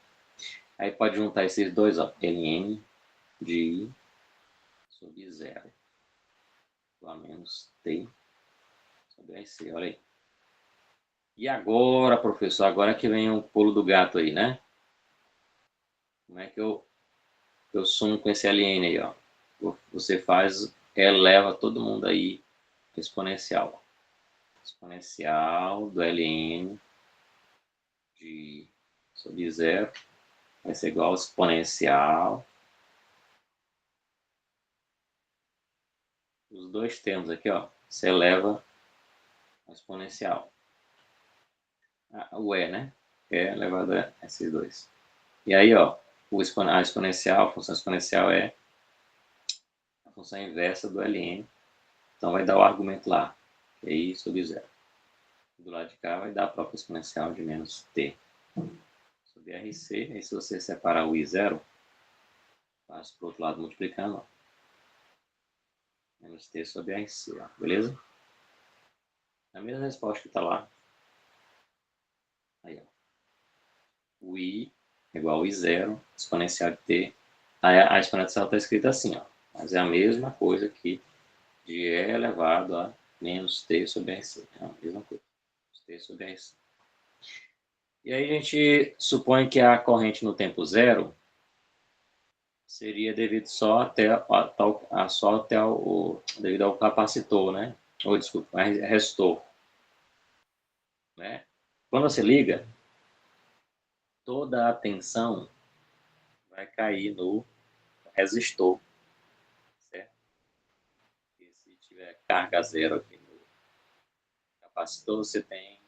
Aí pode juntar esses dois, ó, Ln de I sobre 0 igual a menos T sobre RC, olha aí. E agora, professor, agora que vem o pulo do gato aí, né? Como é que eu sumo com esse Ln aí, ó? Você faz, eleva todo mundo aí, exponencial. Exponencial do Ln de sobre 0 vai ser igual ao exponencial. Os dois termos aqui, ó, você eleva a exponencial. O E, né? É elevado a esses dois. E aí, ó, a exponencial, a função exponencial é a função inversa do Ln. Então vai dar o argumento lá, que é I sobre 0. Do lado de cá vai dar a própria exponencial de menos T sobre RC. Aí se você separar o I0, passa para o outro lado multiplicando, ó. Menos T sobre RC, ó. Beleza? A mesma resposta que está lá. Aí, ó. O I igual a I0, exponencial de T. A exponencial está escrita assim, ó. Mas é a mesma coisa que de E elevado a menos T sobre RC. É a mesma coisa. T sobre RC. E aí a gente supõe que a corrente no tempo zero seria devido só até devido ao capacitor, né? Ou desculpa, resistor, né? Quando você liga, toda a tensão vai cair no resistor, certo? E se tiver carga zero aqui no capacitor, você tem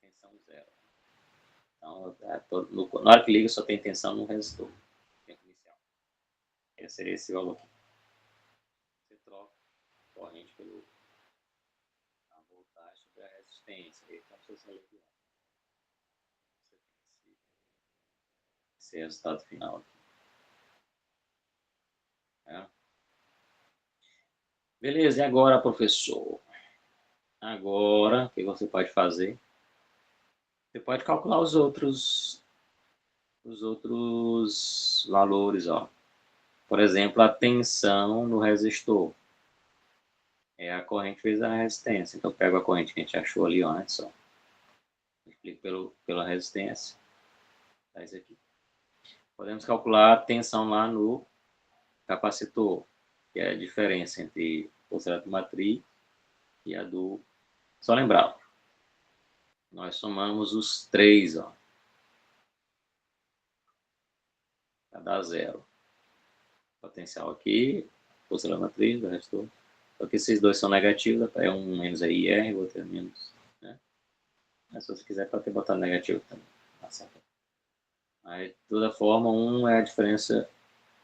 tensão zero. Então, na hora que liga, só tem tensão no resistor, tempo inicial. Esse seria esse valor aqui. Você troca a corrente pelo a voltagem sobre a resistência. E como se fosse leviano. Você tem esse resultado final aqui. É. Beleza, e agora, professor? Agora, o que você pode fazer? Você pode calcular os outros valores, ó. Por exemplo, a tensão no resistor. A corrente vezes a resistência. Então, eu pego a corrente que a gente achou ali antes, ó. Multiplico pela resistência. Tá isso aqui. Podemos calcular a tensão lá no capacitor, que é a diferença entre a força eletromotriz e a do... Só lembrar, nós somamos os três, ó. Vai dar zero. Potencial aqui, força eletromotriz, do resistor. Só que esses dois são negativos, é um menos aí IR, o outro é menos, né? Mas se você quiser, pode ter botado negativo também. Tá certo. Aí, de toda forma, um é a diferença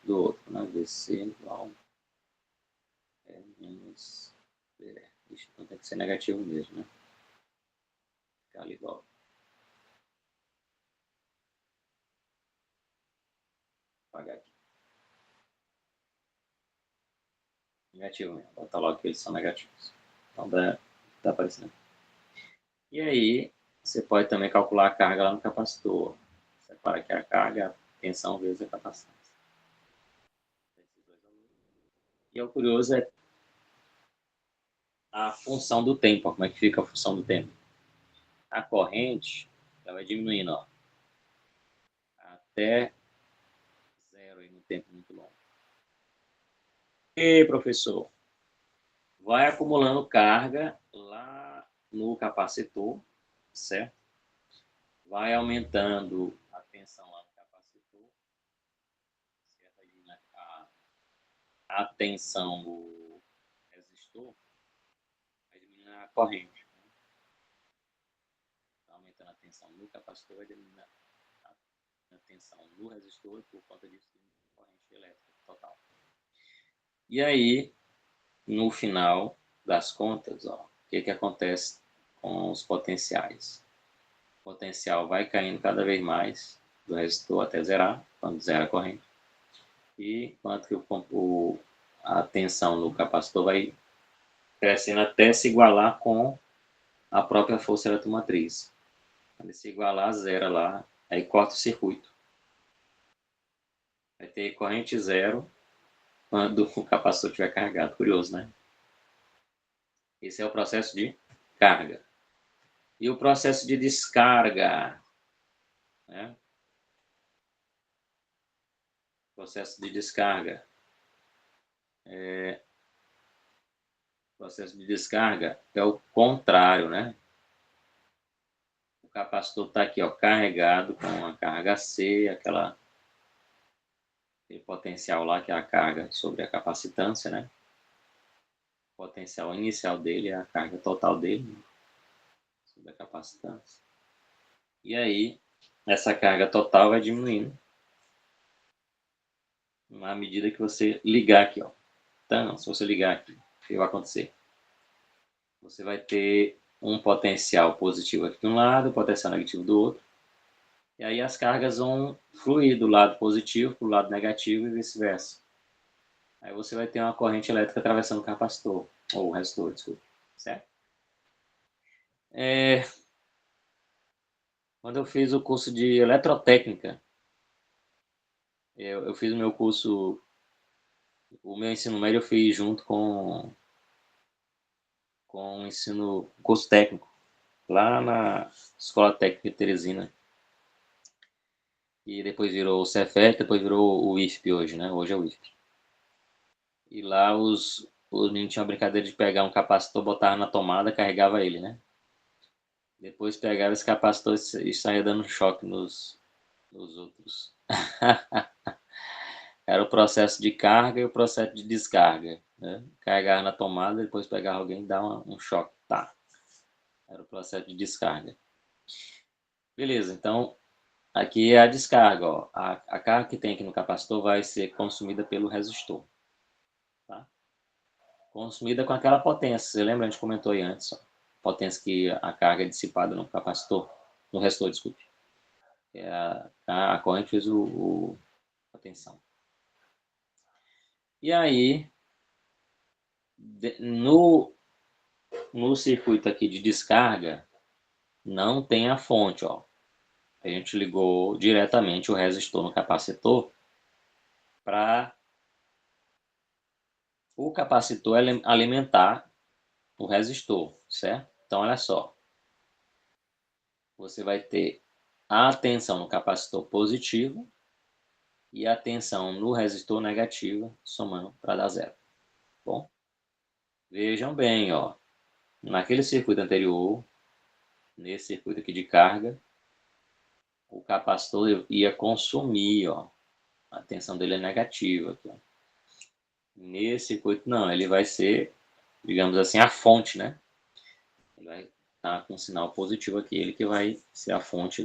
do outro, né? VC igual é menos VR. Então tem que ser negativo mesmo, né? Ficar ali igual. Vou apagar aqui. Negativo mesmo. Bota logo que eles são negativos. Então tá aparecendo. E aí, você pode também calcular a carga lá no capacitor. Separa aqui a carga, a tensão vezes a capacitância. E o curioso é a função do tempo. Como é que fica a função do tempo? A corrente ela vai diminuindo, ó, até zero aí no tempo muito longo. E professor, vai acumulando carga lá no capacitor, certo? Vai aumentando a tensão lá no capacitor, certo? A tensão do resistor vai diminuindo a corrente. Né? Tá aumentando a tensão no capacitor, vai diminuindo a tensão no resistor e por conta disso a corrente elétrica total. E aí, no final das contas, ó, o que acontece com os potenciais? O potencial vai caindo cada vez mais do resistor até zerar, quando zera a corrente. E quanto que a tensão no capacitor vai crescendo até se igualar com a própria força eletromotriz. Quando ele se igualar, zera lá, aí corta o circuito. Vai ter corrente zero quando o capacitor estiver carregado. Curioso, né? Esse é o processo de carga. E o processo de descarga, né? Processo de descarga. Processo de descarga é o contrário, né? O capacitor está aqui, ó, carregado com a carga C, aquele potencial lá que é a carga sobre a capacitância, né? O potencial inicial dele é a carga total dele, né? Sobre a capacitância. E aí, essa carga total vai diminuindo na medida que você ligar aqui, ó. Então, se você ligar aqui, o que vai acontecer? Você vai ter um potencial positivo aqui de um lado, um potencial negativo do outro. E aí as cargas vão fluir do lado positivo para o lado negativo e vice-versa. Aí você vai ter uma corrente elétrica atravessando o capacitor, ou o resistor, desculpa. Certo? Quando eu fiz o curso de eletrotécnica, eu fiz o meu curso, o meu ensino médio eu fiz junto com o curso técnico, lá na Escola Técnica de Teresina. E depois virou o Cefet, depois virou o IFP hoje, né? Hoje é o IFP. E lá os meninos tinham a brincadeira de pegar um capacitor, botar na tomada, carregava ele, né? Depois pegava esse capacitor e saía dando choque nos outros. Era o processo de carga e o processo de descarga, né? Carregava na tomada, depois pegava alguém e dava um choque. Tá. Era o processo de descarga. Beleza, então aqui é a descarga. Ó. A carga que tem aqui no capacitor vai ser consumida pelo resistor. Tá? Consumida com aquela potência. Você lembra? A gente comentou aí antes. Ó. Potência que a carga é dissipada no capacitor. No resistor, desculpe. A corrente fez a tensão. E aí, no circuito aqui de descarga, não tem a fonte. Ó. A gente ligou diretamente o resistor no capacitor para o capacitor alimentar o resistor, certo? Então, olha só. Você vai ter a tensão no capacitor positivo e a tensão no resistor negativa, somando para dar zero. Bom, vejam bem, ó. Naquele circuito anterior, nesse circuito aqui de carga, o capacitor ia consumir, ó. A tensão dele é negativa aqui, ó. Nesse circuito não, ele vai ser, digamos assim, a fonte, né? Ele vai estar com um sinal positivo aqui, ele que vai ser a fonte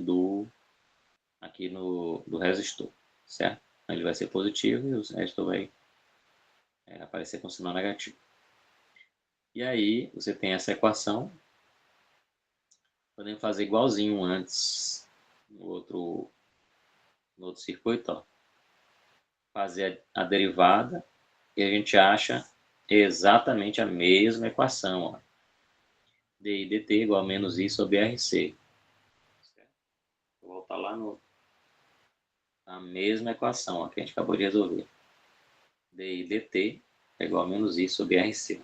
aqui do resistor, certo? Ele vai ser positivo e o resistor vai aparecer com sinal negativo. E aí você tem essa equação, podemos fazer igualzinho antes no outro circuito, ó. Fazer a derivada e a gente acha exatamente a mesma equação, ó. dI dt igual a menos I sobre RC. Vou voltar lá na mesma equação, ó, que a gente acabou de resolver. dI dt é igual a menos I sobre RC.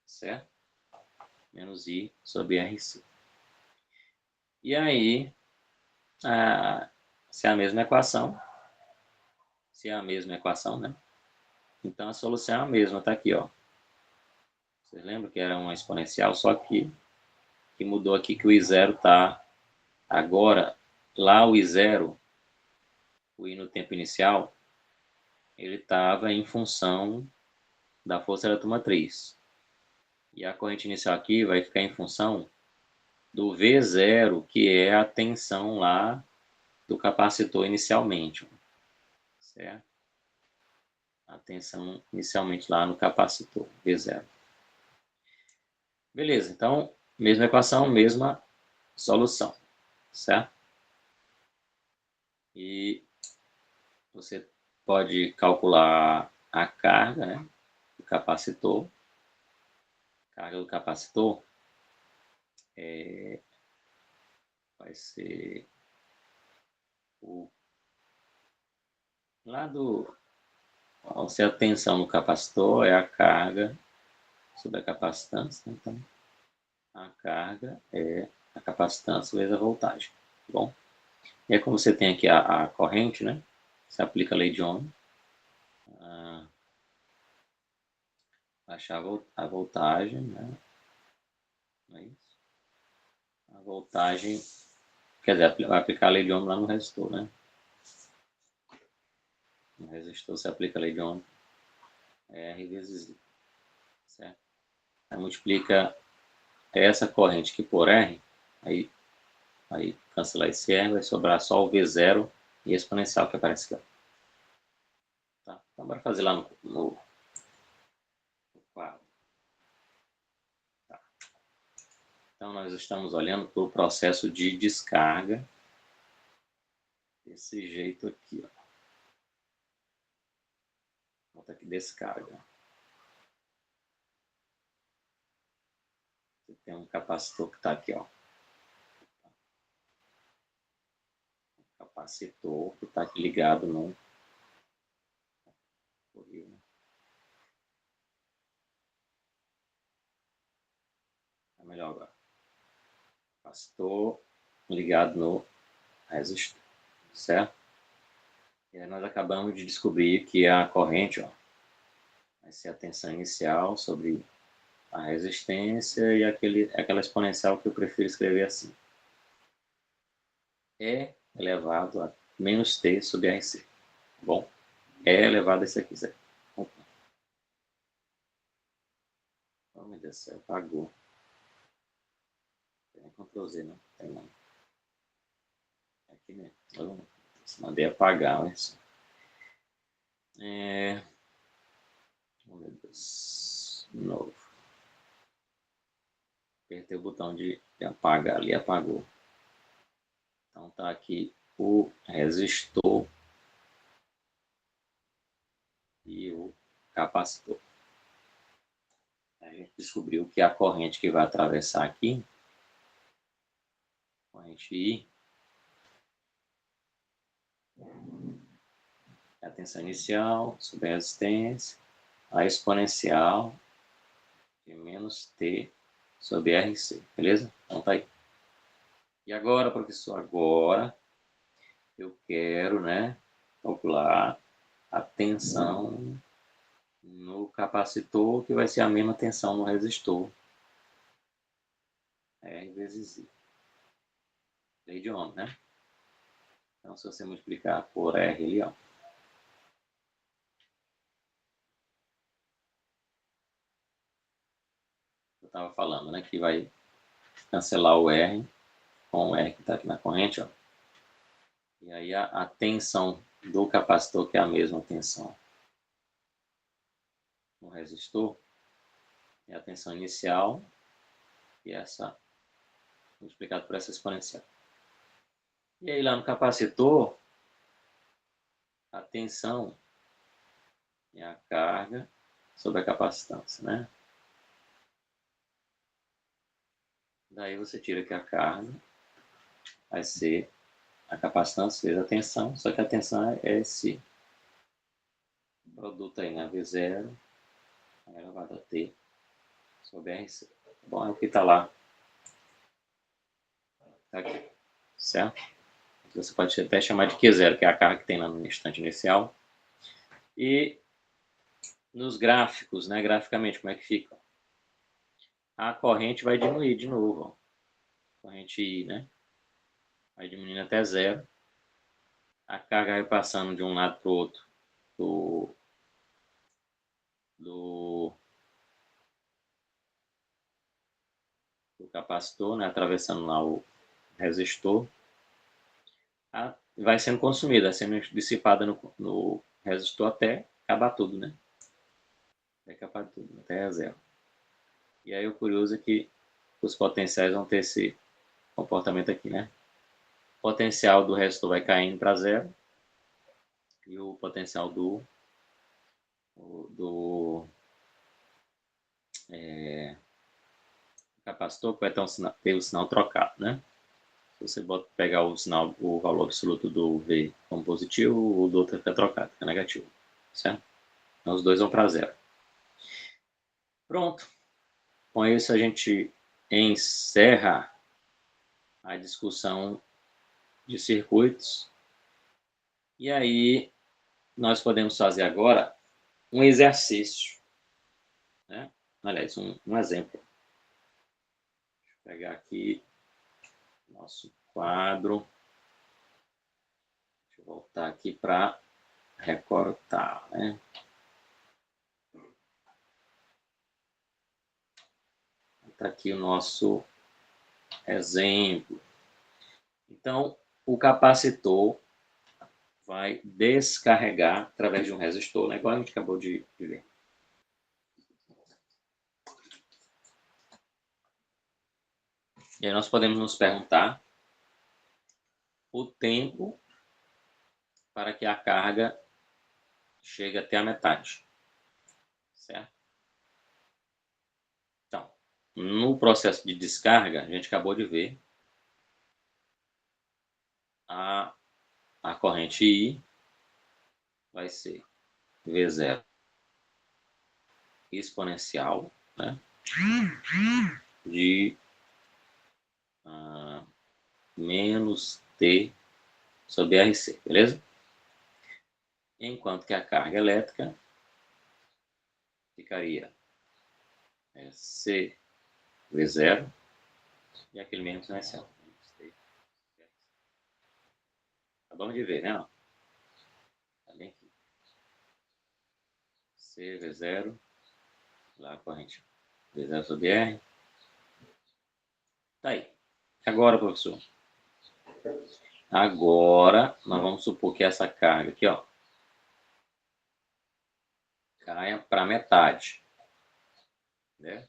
Certo? Menos I sobre RC. E aí, se é a mesma equação, né? Então a solução é a mesma, tá aqui, ó. Vocês lembram que era uma exponencial, só que mudou aqui que o I0 tá agora, lá o I0, o I no tempo inicial, ele estava em função da força eletromotriz. E a corrente inicial aqui vai ficar em função do V0, que é a tensão lá do capacitor inicialmente. Certo? A tensão inicialmente lá no capacitor, V0. Beleza, então, mesma equação, mesma solução, certo? E você pode calcular a carga, né, do capacitor. A carga do capacitor vai ser o lá do... Se a tensão no capacitor é a carga sobre a capacitância, né? Então a carga é a capacitância vezes a voltagem, tá bom? E aí, como você tem aqui a corrente, né? Você aplica a lei de Ohm, baixar a voltagem, né? Não é isso? A voltagem, quer dizer, vai aplicar a lei de Ohm lá no resistor, né? No resistor você aplica a lei de Ohm, R vezes I, certo? Aí multiplica essa corrente aqui por R, aí cancelar esse R, vai sobrar só o V0 e exponencial que aparece aqui, ó. Tá? Então, bora fazer lá no quadro. Tá. Então, nós estamos olhando para o processo de descarga desse jeito aqui, ó. Bota aqui descarga. Você tem um capacitor que está aqui, ó. Capacitor que está aqui ligado no correio. É melhor agora. Capacitor ligado no resistor, certo? E aí nós acabamos de descobrir que a corrente, ó, vai ser a tensão inicial sobre a resistência e aquela exponencial que eu prefiro escrever assim. E elevado a menos T sobre RC. Bom, E elevado a isso aqui, certo? Oh, meu Deus do céu, apagou. Tem Ctrl Z, não? Tem não. Aqui mesmo. Eu mandei apagar, olha só. Oh, meu Deus. De novo. Apertei o botão de apagar ali, apagou. Então tá aqui o resistor e o capacitor. A gente descobriu que a corrente que vai atravessar aqui, corrente I, é a tensão inicial sobre a resistência, a exponencial de menos t sobre RC, beleza? Então tá aí. E agora, professor, agora eu quero, né, calcular a tensão no capacitor, que vai ser a mesma tensão no resistor. R vezes I. Lei de Ohm, né? Então, se você multiplicar por R ali, ó. Eu estava falando, né, que vai cancelar o R com o R que está aqui na corrente, ó. E aí a tensão do capacitor, que é a mesma tensão no resistor, é a tensão inicial e essa multiplicado por essa exponencial. E aí lá no capacitor, a tensão é a carga sobre a capacitância, né? Daí você tira que a carga vai ser a capacitância vezes a tensão, só que a tensão é esse produto aí, né? V0 elevado a T sobre RC. Bom, é o que está lá. Tá aqui, certo? Você pode até chamar de Q0, que é a carga que tem lá no instante inicial. E nos gráficos, né? Graficamente, como é que fica? A corrente vai diminuir de novo, ó. Corrente I, né? Vai diminuindo até zero. A carga vai passando de um lado para o outro do capacitor, né? Atravessando lá o resistor. Vai sendo consumida, sendo dissipada no resistor até acabar tudo, né? Até acabar tudo, até zero. E aí o curioso é que os potenciais vão ter esse comportamento aqui, né? O potencial do resistor vai caindo para zero e o potencial do capacitor vai ter o sinal trocado, né? Se você pegar o sinal, o valor absoluto do V como positivo, o do outro fica trocado, fica negativo, certo? Então os dois vão para zero. Pronto. Com isso a gente encerra a discussão de circuitos. E aí nós podemos fazer agora um exercício, né? Aliás, um exemplo. Deixa eu pegar aqui nosso quadro. Deixa eu voltar aqui para recortar, né? Está aqui o nosso exemplo. Então, o capacitor vai descarregar através de um resistor, né? Igual a gente acabou de ver. E aí nós podemos nos perguntar o tempo para que a carga chegue até a metade, certo? Então, no processo de descarga, a gente acabou de ver a corrente I vai ser V0 exponencial, né, de menos T sobre RC, beleza? Enquanto que a carga elétrica ficaria C V0 e aquele mesmo exponencial. Acabamos de ver, né? Tá bem aqui. C V0, lá a corrente V0 sobre R. Tá aí. Agora, professor. Agora, nós vamos supor que essa carga aqui, ó, caia para metade, né?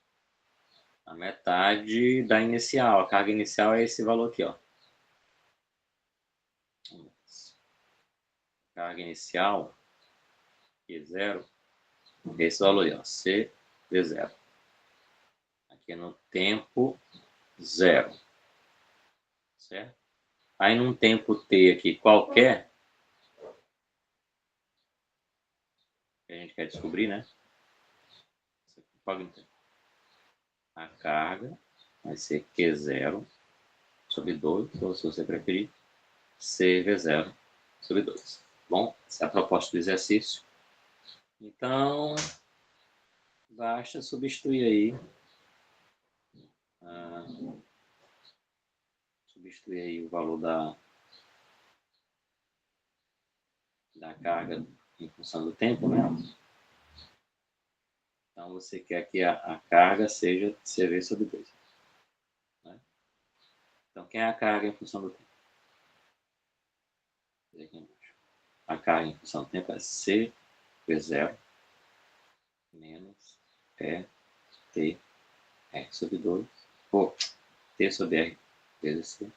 A metade da inicial. A carga inicial é esse valor aqui, ó. Carga inicial, Q0, esse valor aí, ó, C V0. Aqui no tempo zero, certo? Aí num tempo T aqui qualquer, que a gente quer descobrir, né? A carga vai ser Q0 sobre 2, ou se você preferir, CV0 sobre 2. Bom, essa é a proposta do exercício. Então, basta substituir aí, o valor da carga em função do tempo, né? Então, você quer que a carga seja CV sobre 2. Né? Então, quem é a carga em função do tempo? Aqui embaixo. A carga em função do tempo é CV0 menos T R sobre 2, ou T sobre R vezes C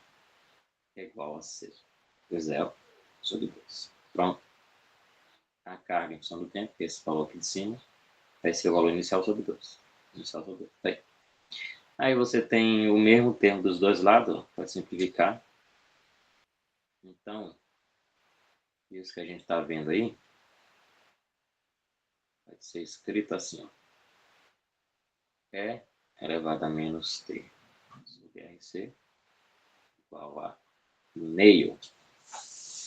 é igual a CV0 sobre 2. Pronto. A carga em função do tempo, que é esse valor aqui de cima, vai ser o valor inicial sobre 2. Inicial sobre 2. Aí você tem o mesmo termo dos dois lados, para simplificar. Então, isso que a gente está vendo aí, vai ser escrito assim, ó. E elevado a menos T sobre RC igual a meio.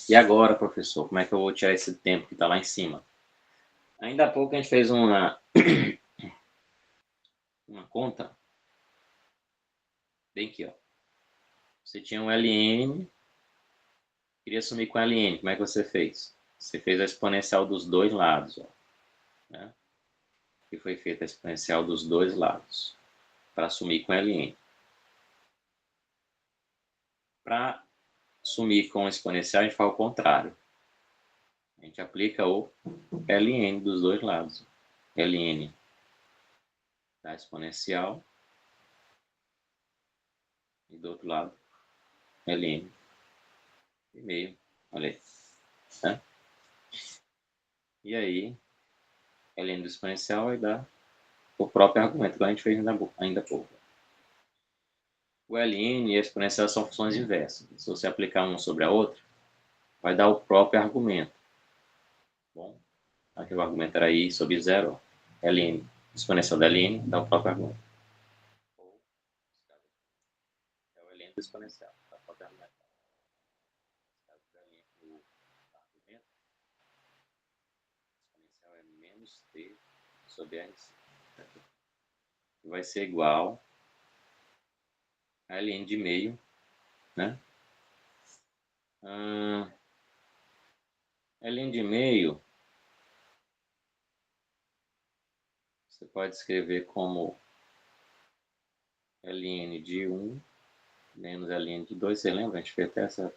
E agora, professor, como é que eu vou tirar esse tempo que está lá em cima? Ainda há pouco a gente fez uma conta. Bem aqui, ó. Você tinha um LN, queria sumir com LN. Como é que você fez? Você fez a exponencial dos dois lados, ó. Né? E foi feita a exponencial dos dois lados para sumir com LN. Para sumir com exponencial, a gente faz o contrário. A gente aplica o ln dos dois lados. Ln da exponencial e do outro lado ln e meio. Olha aí. Né? E aí, ln do exponencial vai dar o próprio argumento que a gente fez ainda há pouco. O ln e a exponencial são funções inversas. Se você aplicar uma sobre a outra, vai dar o próprio argumento. Bom, aqui o argumento era i sobre 0. Ln, exponencial da ln, dá o próprio argumento. É o ln do exponencial, dá o próprio argumento. O argumento exponencial é menos t sobre rc. Vai ser igual a ln de meio, né? Ln de meio você pode escrever como ln de 1 menos ln de 2. Você lembra? A gente fez até esse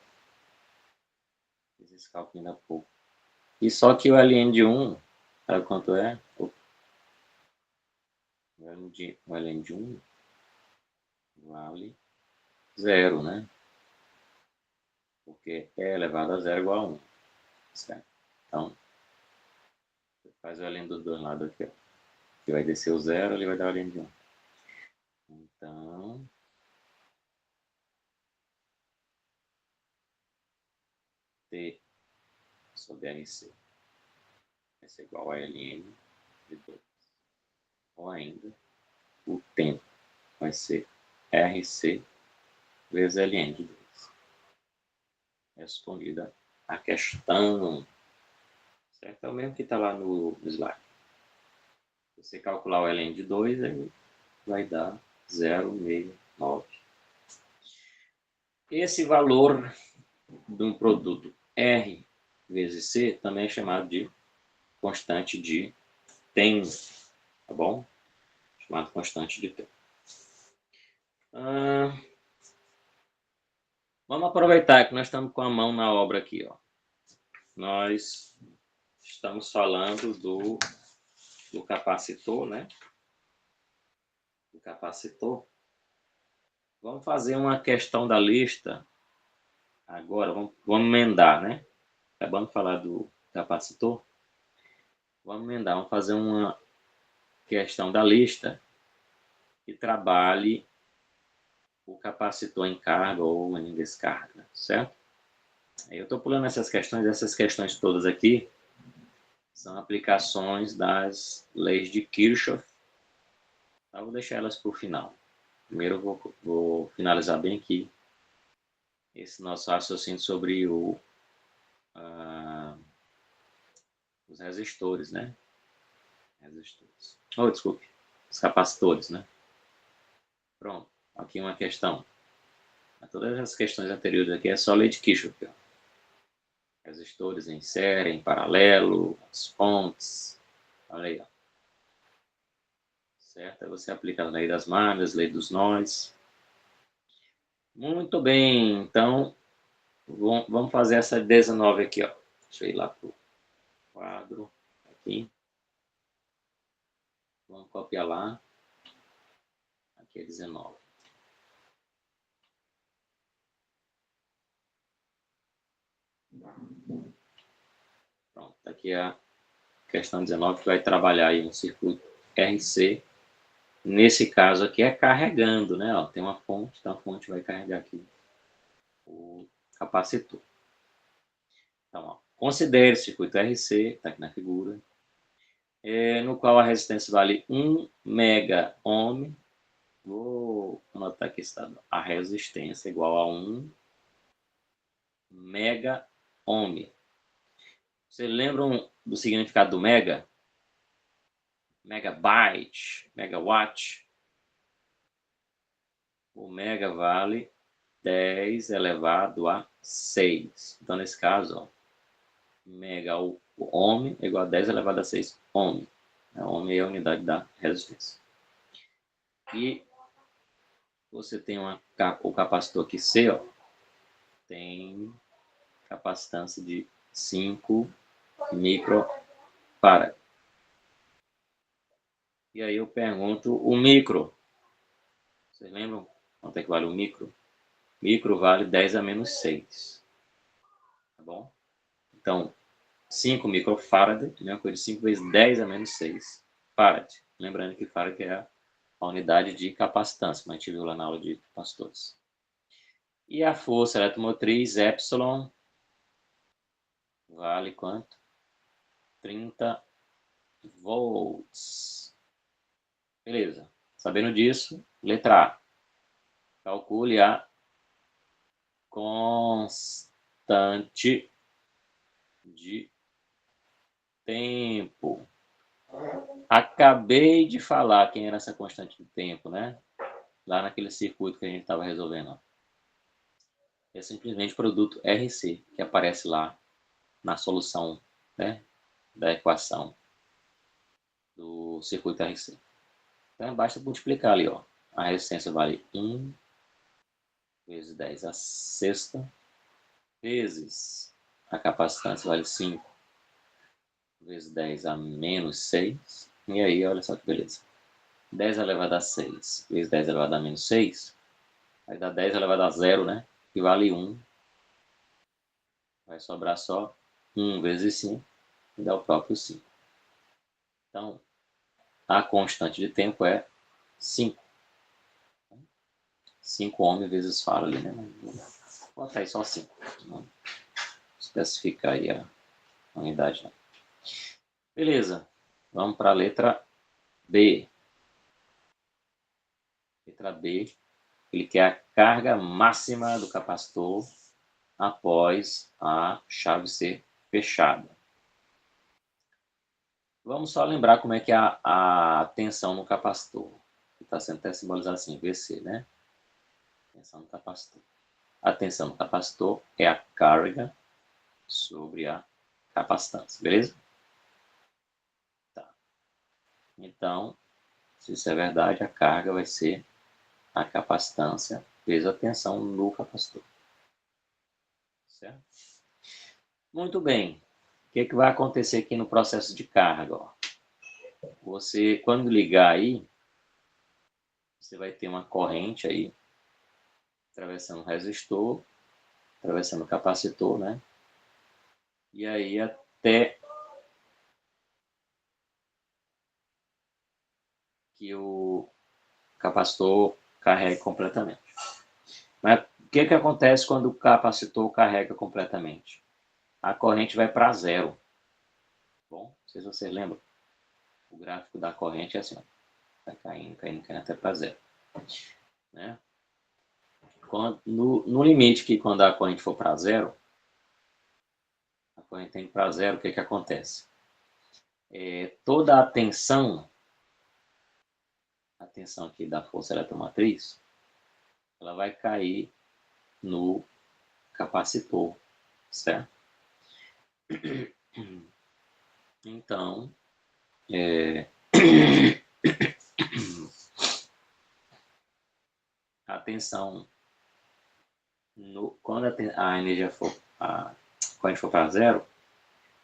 cálculo ainda há pouco. E só que o ln de 1, sabe quanto é? O ln de 1 vale 0, né? Porque é elevado a 0 igual a 1. Certo? Então, você faz o ln dos dois lados aqui, ó. Que vai descer o 0, ele vai dar o ln de 1. Então, T sobre RC vai ser igual a ln de 2. Ou ainda, o tempo vai ser RC vezes ln de 2. Respondida a questão. Certo? É o mesmo que está lá no slide. Se você calcular o ln de 2, aí vai dar 0,69. Esse valor de um produto R vezes C também é chamado de constante de tempo, tá bom? Chamado constante de tempo. Vamos aproveitar que nós estamos com a mão na obra aqui, ó. Nós estamos falando do capacitor, né? O capacitor. Vamos fazer uma questão da lista agora. Vamos emendar, né? Acabamos de falar do capacitor. Vamos emendar. Vamos fazer uma questão da lista que trabalhe o capacitor em carga ou em descarga, certo? Eu estou pulando essas questões todas aqui são aplicações das leis de Kirchhoff Eu vou deixar elas para o final. Primeiro eu vou finalizar bem aqui esse nosso raciocínio sobre os resistores, né? Resistores. Oh, desculpe. Os capacitores, né? Pronto. Aqui uma questão. Todas as questões anteriores aqui é só lei de Kirchhoff. Resistores em série, em paralelo, as fontes. Olha aí, ó. Certo? Aí você aplica a lei das malhas, lei dos nós. Muito bem. Então, vamos fazer essa 19 aqui, ó. Deixa eu ir lá pro quadro. Aqui. Vamos copiar lá. Aqui é 19. Pronto, aqui é a questão 19 que vai trabalhar aí um circuito RC. Nesse caso aqui é carregando, né? Ó, tem uma fonte, então a fonte vai carregar aqui o capacitor. Então, ó, considere o circuito RC, está aqui na figura, no qual a resistência vale 1 mega ohm. Vou anotar aqui a resistência igual a 1 mega ohm. Vocês lembram do significado do mega? Megabyte, megawatt. O mega vale 10 elevado a 6. Então, nesse caso, ó, mega ohm é igual a 10 elevado a 6 ohm. Ohm é a unidade da resistência. E você tem o capacitor aqui C, ó, tem capacitância de 5 microfarad. E aí eu pergunto o micro. Vocês lembram quanto é que vale o micro? Micro vale 10 a menos 6. Tá bom? Então, 5 microfarad, mesma coisa, 5 vezes 10 a menos 6 farad. Lembrando que farad é a unidade de capacitância, mas a gente viu lá na aula de capacitores. E a força eletromotriz, epsilon, vale quanto? 30 volts. Beleza. Sabendo disso, letra A. Calcule a constante de tempo. Acabei de falar quem era essa constante de tempo, né? Lá naquele circuito que a gente estava resolvendo. É simplesmente o produto RC, que aparece lá na solução, né, da equação do circuito RC. Então, basta multiplicar ali, ó. A resistência vale 1 vezes 10 a sexta, vezes a capacitância vale 5 vezes 10 a menos 6. E aí, olha só que beleza. 10 elevado a 6 vezes 10 elevado a menos 6 vai dar 10 elevado a 0, né? Que vale 1. Vai sobrar só 1 vezes 5 e dá o próprio 5. Então, a constante de tempo é 5. 5 ohm vezes faro ali, né? Vou botar aí só 5. Não especificar aí a unidade. Não. Beleza. Vamos para a letra B. Letra B. Ele quer a carga máxima do capacitor após a chave ser fechada. Vamos só lembrar como é que é a tensão no capacitor. Está sendo até simbolizado assim, VC, né? Tensão no capacitor. A tensão no capacitor é a carga sobre a capacitância, beleza? Tá. Então, se isso é verdade, a carga vai ser a capacitância vezes a tensão no capacitor. Certo? Muito bem. O que vai acontecer aqui no processo de carga? Ó? Você, quando ligar aí, você vai ter uma corrente aí, atravessando o resistor, atravessando o capacitor, né? E aí até que o capacitor carregue completamente. Mas o que acontece quando o capacitor carrega completamente? A corrente vai para zero. Bom, não sei se vocês lembram. O gráfico da corrente é assim. Ó. Vai caindo, caindo, caindo até para zero. Né? No limite que quando a corrente for para zero, a corrente tem para zero, o que acontece? Toda a tensão aqui da força eletromotriz, ela vai cair no capacitor, certo? Então, a tensão, quando a energia for, quando a gente for para zero,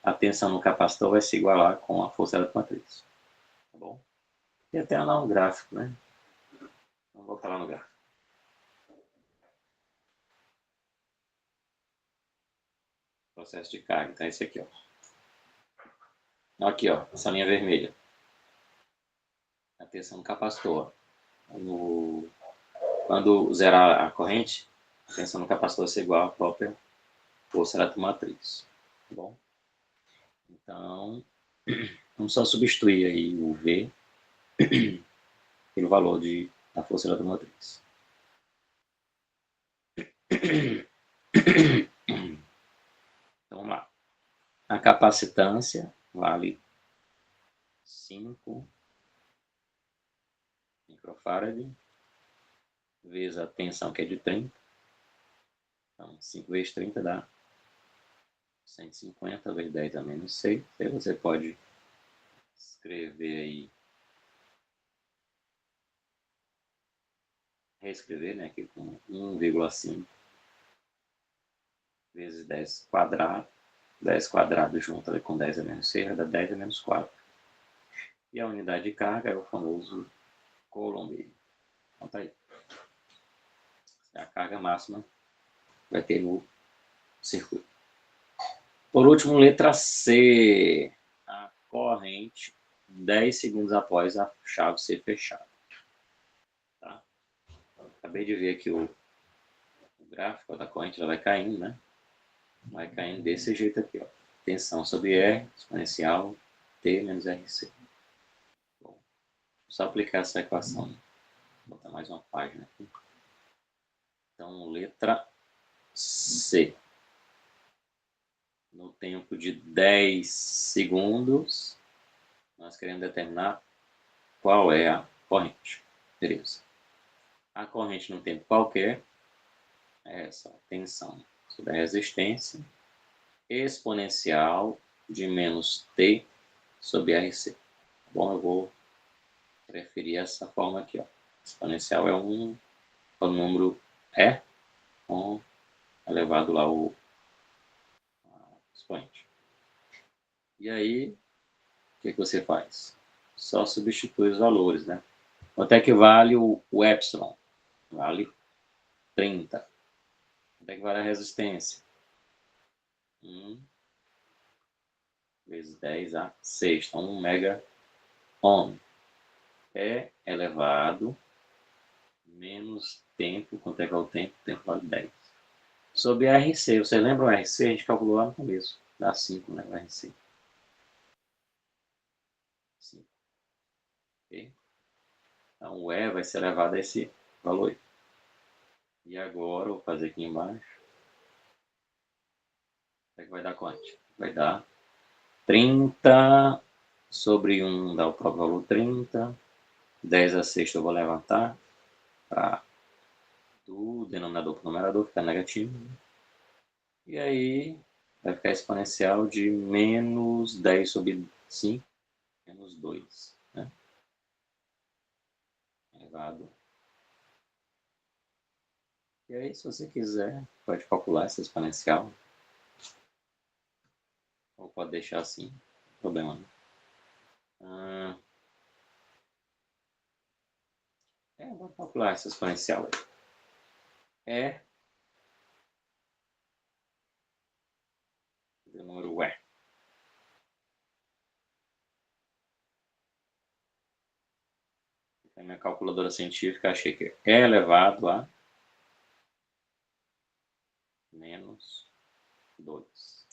a tensão no capacitor vai se igualar com a força eletromotriz. Tá bom? E até lá um gráfico, né? Vamos voltar lá no gráfico. Processo de carga. Então, esse aqui, ó. Aqui, ó, essa linha vermelha. A tensão no capacitor. Quando zerar a corrente, a tensão no capacitor vai ser igual à própria força eletromotriz. Tá bom? Então, vamos só substituir aí o V pelo valor da força eletromotriz. Então, vamos lá. A capacitância vale 5 microfarad vezes a tensão, que é de 30. Então, 5 vezes 30 dá 150 vezes 10 a menos 6. Aí você pode escrever aí, reescrever, né, aqui com 1,5 vezes 10 quadrado. 10 quadrado junto ali com 10 a menos 6 vai dar 10 a menos 4. E a unidade de carga é o famoso Coulomb. Então tá aí. É a carga máxima que vai ter no circuito. Por último, letra C. A corrente 10 segundos após a chave ser fechada. Tá? Acabei de ver aqui o gráfico da corrente, ela vai caindo, né? Vai caindo desse jeito aqui, ó. Tensão sobre R, exponencial T menos RC. Bom, só aplicar essa equação. Vou botar mais uma página aqui. Então, letra C. No tempo de 10 segundos, nós queremos determinar qual é a corrente. Beleza. A corrente no tempo qualquer é essa tensão sobre a resistência exponencial de menos T sobre RC. Bom, eu vou preferir essa forma aqui, ó. Exponencial é o número E com elevado lá o expoente. E aí, o que você faz? Só substitui os valores, né? Quanto é que vale o epsilon? Vale 30. Quanto é que vale a resistência? 1 vezes 10 a 6. Então, 1 mega ohm é elevado menos tempo. Quanto é que é o tempo? O tempo vale 10. Sobre a RC, você lembra o RC? A gente calculou lá no começo. Dá 5, né? O RC. 5. Okay? Então, o E vai ser elevado a esse valor. E agora, vou fazer aqui embaixo. O que vai dar quanto? Vai dar 30 sobre 1 dá o próprio valor 30. 10 a 6 eu vou levantar para do denominador para o numerador, ficar negativo. E aí vai ficar exponencial de menos 10 sobre 5, menos 2. Né? Elevado. E aí, se você quiser, pode calcular essa exponencial. Ou pode deixar assim, não tem problema não. Vou calcular essa exponencial aí. O número E. A minha calculadora científica achei que é elevado a menos 2.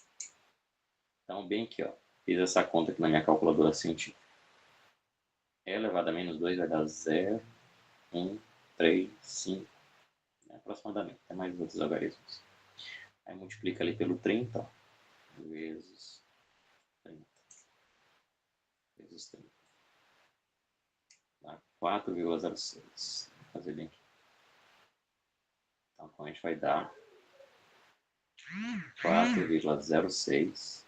Então, bem aqui, ó. Fiz essa conta aqui na minha calculadora científica. E elevado a menos 2 vai dar 0, 1, 3, 5, aproximadamente, tem mais outros logaritmos. Aí multiplica ali pelo 30, ó, vezes 30, vezes 30. Dá 4,06. Vou fazer bem aqui. Então, a gente vai dar 4,06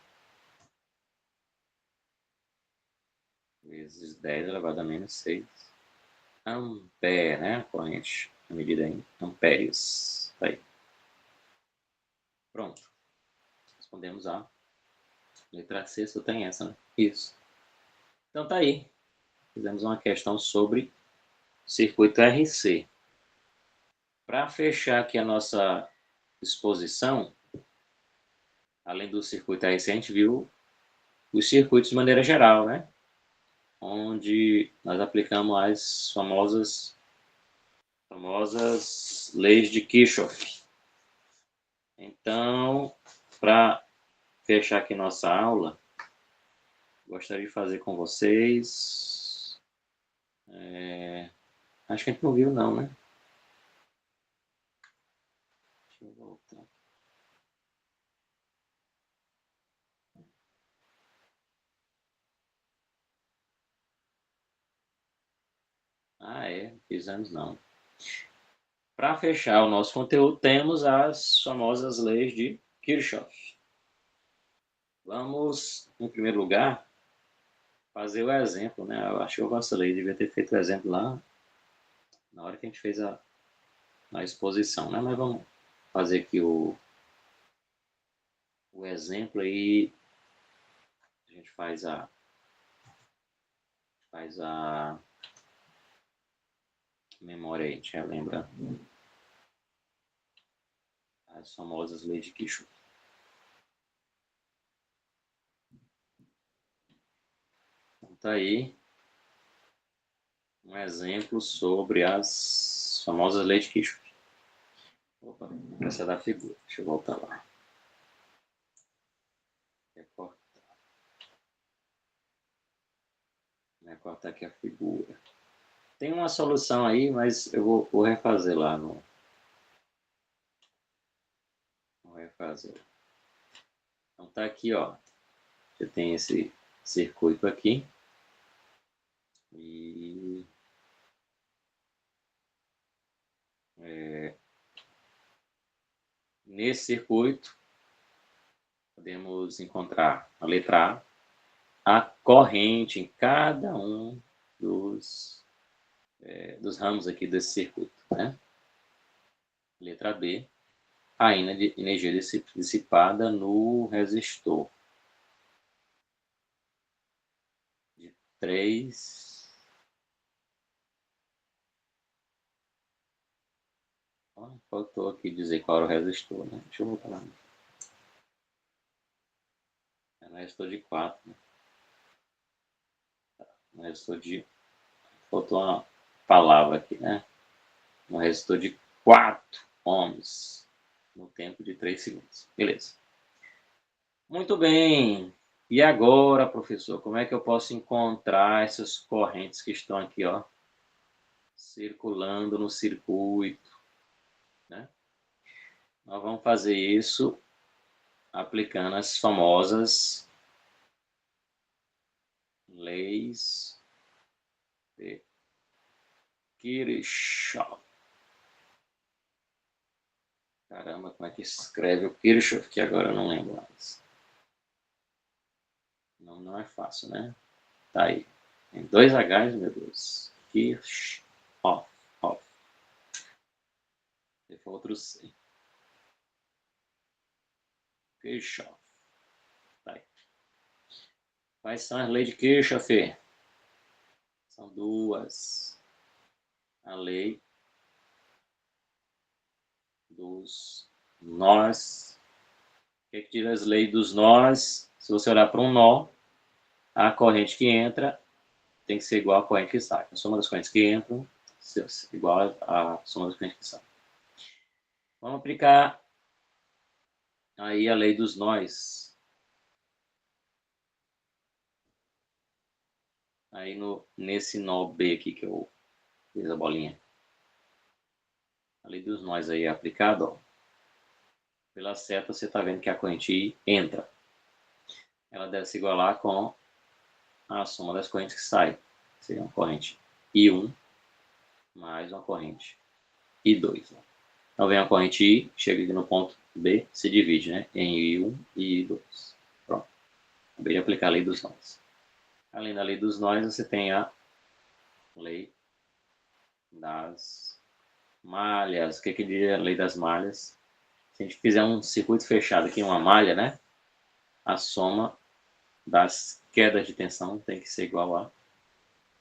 vezes 10 elevado a menos 6 ampere, né? A corrente, a medida em amperes. Tá aí. Pronto. Respondemos a letra C, só tem essa, né? Isso. Então tá aí. Fizemos uma questão sobre circuito RC. Para fechar aqui a nossa exposição, além do circuito RC, a gente viu os circuitos de maneira geral, né? Onde nós aplicamos as famosas leis de Kirchhoff. Então, para fechar aqui nossa aula, gostaria de fazer com vocês... acho que a gente não viu não, né? Deixa eu voltar. Fizemos não. Para fechar o nosso conteúdo, temos as famosas leis de Kirchhoff. Vamos, em primeiro lugar, fazer o exemplo, né? Eu acho que eu vacilei, devia ter feito o exemplo lá na hora que a gente fez a exposição, né? Mas vamos fazer aqui o exemplo aí. A gente faz a memória aí, a gente relembra as famosas leis de Kirchhoff. Então tá aí um exemplo sobre as famosas leis de Kirchhoff. Opa, essa é da figura. Deixa eu voltar lá. Recortar aqui a figura. Tem uma solução aí, mas eu vou refazer lá no... Vou refazer. Então tá aqui, ó. Você tem esse circuito aqui. E... nesse circuito, podemos encontrar a letra A corrente em cada um dos ramos aqui desse circuito, né? Letra B, a energia dissipada no resistor de 3. Faltou aqui dizer qual era o resistor, né? Deixa eu voltar lá. É um resistor de 4, né? Um resistor de... Faltou uma palavra aqui, né? Um resistor de 4 ohms no tempo de 3 segundos. Beleza. Muito bem. E agora, professor, como é que eu posso encontrar essas correntes que estão aqui, ó, circulando no circuito, né? Nós vamos fazer isso aplicando as famosas leis de Kirchhoff. Caramba, como é que escreve o Kirchhoff, que agora eu não lembro mais. Não é fácil, né? Tá aí. Tem 2 H's, meu Deus. Kirchhoff. Tem outro C. Kirchhoff. Tá aí. Quais são as leis de Kirchhoff? São 2. A lei dos nós. O que diz as leis dos nós? Se você olhar para um nó, a corrente que entra tem que ser igual à corrente que sai. A soma das correntes que entram igual à soma das correntes que saem. Vamos aplicar aí a lei dos nós. Aí nesse nó B aqui que eu fiz a bolinha. A lei dos nós aí aplicado, ó. Pela seta você está vendo que a corrente I entra. Ela deve se igualar com a soma das correntes que sai. Seria uma corrente I1 mais uma corrente I2. Então vem a corrente I, chega aqui no ponto B, se divide, né, em I1 e I2. Pronto. Acabei de aplicar a lei dos nós. Além da lei dos nós, você tem a lei das malhas. O que diz a lei das malhas? Se a gente fizer um circuito fechado aqui, uma malha, né, a soma das quedas de tensão tem que ser igual a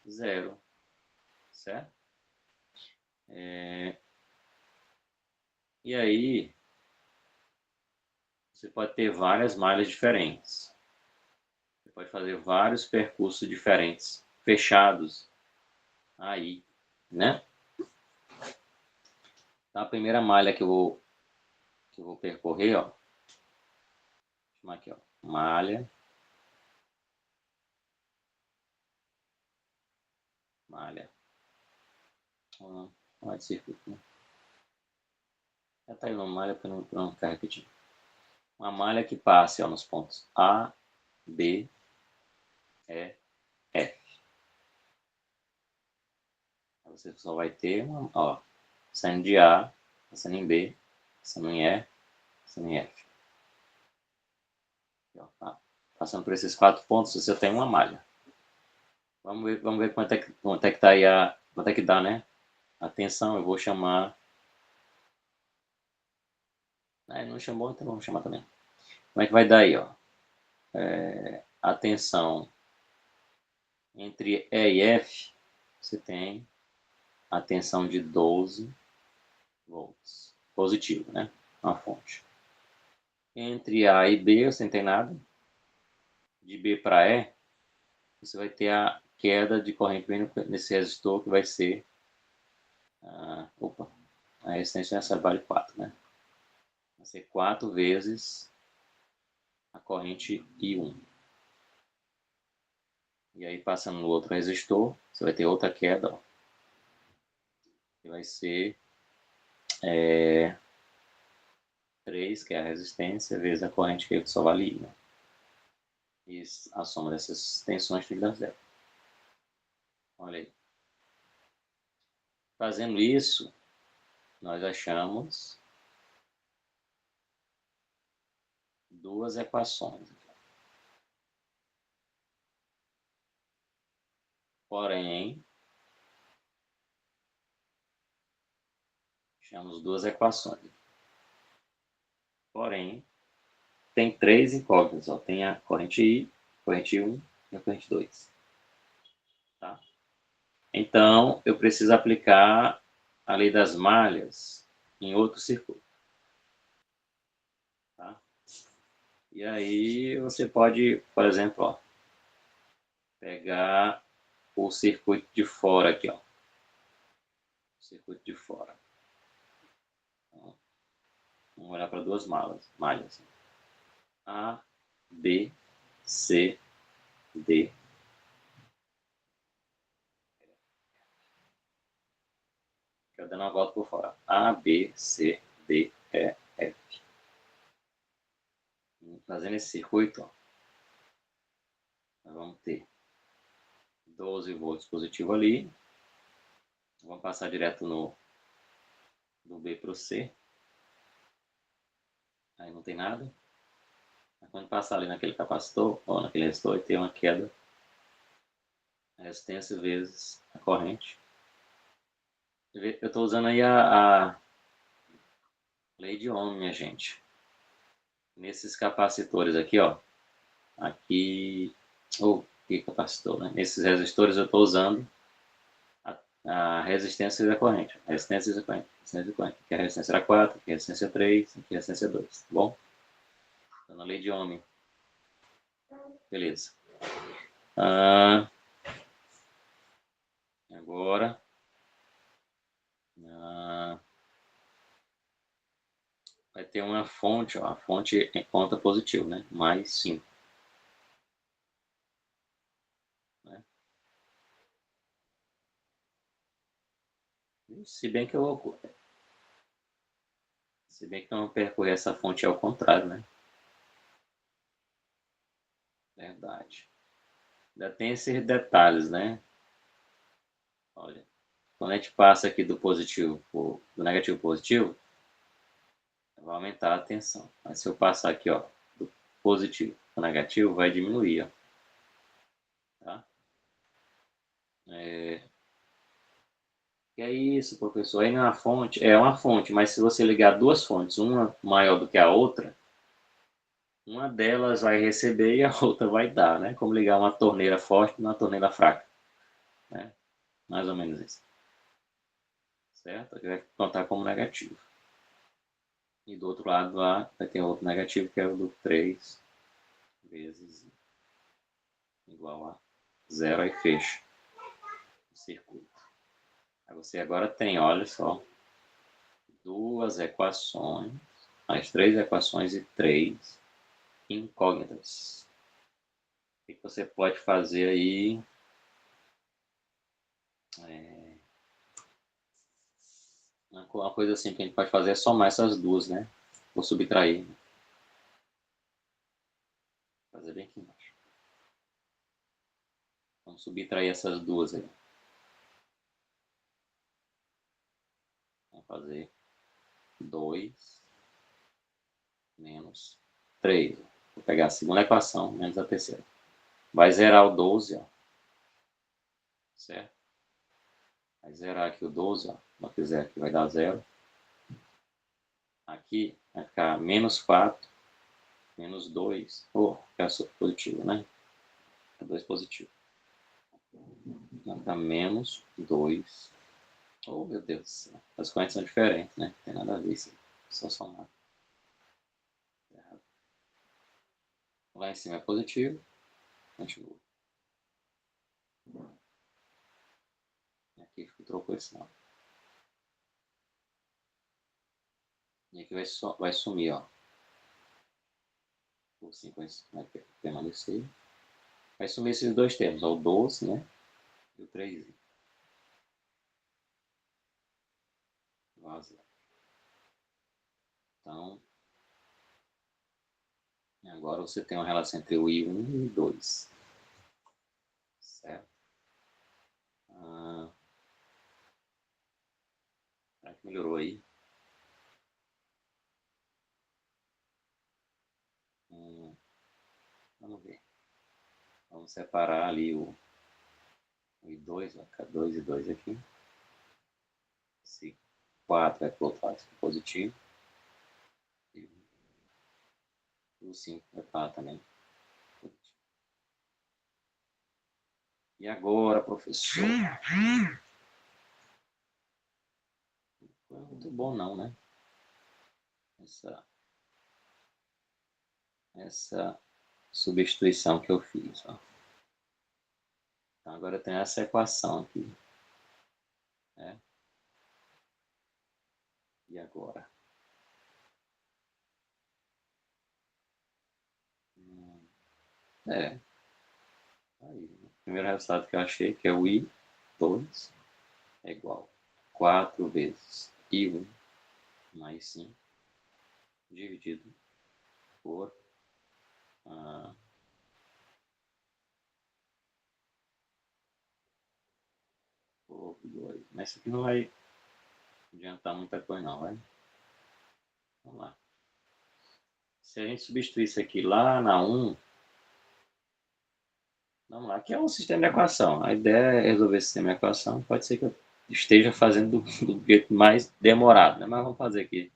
zero, certo? E aí, você pode ter várias malhas diferentes. Você pode fazer vários percursos diferentes, fechados aí, né? Então, a primeira malha que eu vou percorrer, ó. Vou chamar aqui, ó. Malha. Não é de circuito, né? Já tá aí uma malha para não ficar repetindo. Uma malha que passe, ó, nos pontos A, B, E, F. Você só vai ter uma, ó, saindo de A, passando em B, passando em E, passando em F. Aqui, ó, tá. Passando por esses 4 pontos, você tem uma malha. Vamos ver quanto é que tá aí quanto é que dá, né? A tensão, eu vou chamar. Não chamou, então vamos chamar também. Como é que vai dar aí, ó? A tensão entre E e F, você tem a tensão de 12 volts. Positivo, né? Uma fonte. Entre A e B, você não tem nada. De B para E, você vai ter a queda de corrente nesse resistor, que vai ser... a resistência nessa vale 4, né? Vai ser 4 vezes a corrente I1. E aí, passando no outro resistor, você vai ter outra queda, ó, que vai ser 3, que é a resistência, vezes a corrente que só vale I, né? E a soma dessas tensões tem que dar zero. Olha aí. Fazendo isso, nós achamos duas equações. Porém, achamos duas equações. Porém, tem 3 incógnitas. Ó. Tem a corrente I, a corrente 1 e a corrente 2. Tá? Então, eu preciso aplicar a lei das malhas em outro circuito. Tá? E aí, você pode, por exemplo, ó, pegar o circuito de fora aqui, ó. O circuito de fora. Então, vamos olhar para duas malhas. A, B, C, D. Fica dando uma volta por fora. A, B, C, D, E, F. Fazendo esse circuito, ó, nós vamos ter 12 volts positivo ali. Vamos passar direto do B para o C. Aí não tem nada. Mas quando passar ali naquele capacitor, ou naquele resistor, tem uma queda. A resistência vezes a corrente. Eu estou usando aí a lei de Ohm, minha gente. Nesses capacitores aqui, ó. Aqui, que capacitor, né? Nesses resistores eu estou usando a resistência da corrente. Resistência da corrente. Resistência da corrente. Aqui é a resistência era 4, aqui é a resistência 3, aqui é a resistência 2. Tá bom? Estou na lei de Ohm. Beleza. Agora, vai ter uma fonte, ó, a fonte é conta positivo, né? Mais 5. Né? Se bem que eu não percorrer essa fonte ao contrário, né? Verdade. Ainda tem esses detalhes, né? Olha, quando a gente passa aqui do negativo para o positivo, vai aumentar a tensão. Mas se eu passar aqui, ó, do positivo para o negativo, vai diminuir, ó. Tá? Que é isso, professor? Aí na fonte, é uma fonte, mas se você ligar duas fontes, uma maior do que a outra, uma delas vai receber e a outra vai dar, né? Como ligar uma torneira forte numa torneira fraca, né? Mais ou menos isso. Certo? Aqui vai contar como negativo. E do outro lado lá vai ter outro negativo, que é o do 3 vezes igual a zero, aí fecha o circuito. Aí você agora tem, olha só, duas equações, mais três equações e três incógnitas. O que você pode fazer aí? Uma coisa assim que a gente pode fazer é somar essas duas, né? Ou subtrair. Né? Fazer bem aqui embaixo. Vamos subtrair essas duas aí. Vamos fazer 2 menos 3. Vou pegar a segunda equação menos a terceira. Vai zerar o 12, ó. Certo? Vai zerar aqui o 12, ó. Se eu fizer aqui, vai dar 0. Aqui vai ficar menos 4, menos 2. Ficar positivo, né? É 2 positivo. Vai ficar menos 2. Oh, meu Deus do céu. As correntes são diferentes, né? Não tem nada a ver isso. Só somar. Lá em cima é positivo. Continua. Aqui trocou esse sinal. E aqui vai sumir, ó. O 5 vai permanecer. Vai sumir esses dois termos, ó, o 12, né? E o 3. Vazio. Então, agora você tem uma relação entre o I1 e o 2. Certo? Será que melhorou aí? Vamos ver. Vamos separar ali o I2, vai ficar 2 e 2 aqui. Esse 4 vai para o outro lado, fica positivo. E o 5 vai para lá também. E agora, professor? Não é muito bom não, né? Essa substituição que eu fiz. Ó. Então, agora eu tenho essa equação aqui. Né? E agora? É. Aí, o primeiro resultado que eu achei, que é o I2, é igual a 4 vezes I1 mais 5 dividido por 2. Mas isso aqui não vai adiantar muita coisa não, vai? Vamos lá. Se a gente substituir isso aqui lá na 1, vamos lá, que é um sistema de equação. A ideia é resolver esse sistema de equação. Pode ser que eu esteja fazendo do jeito mais demorado, né? Mas vamos fazer aqui.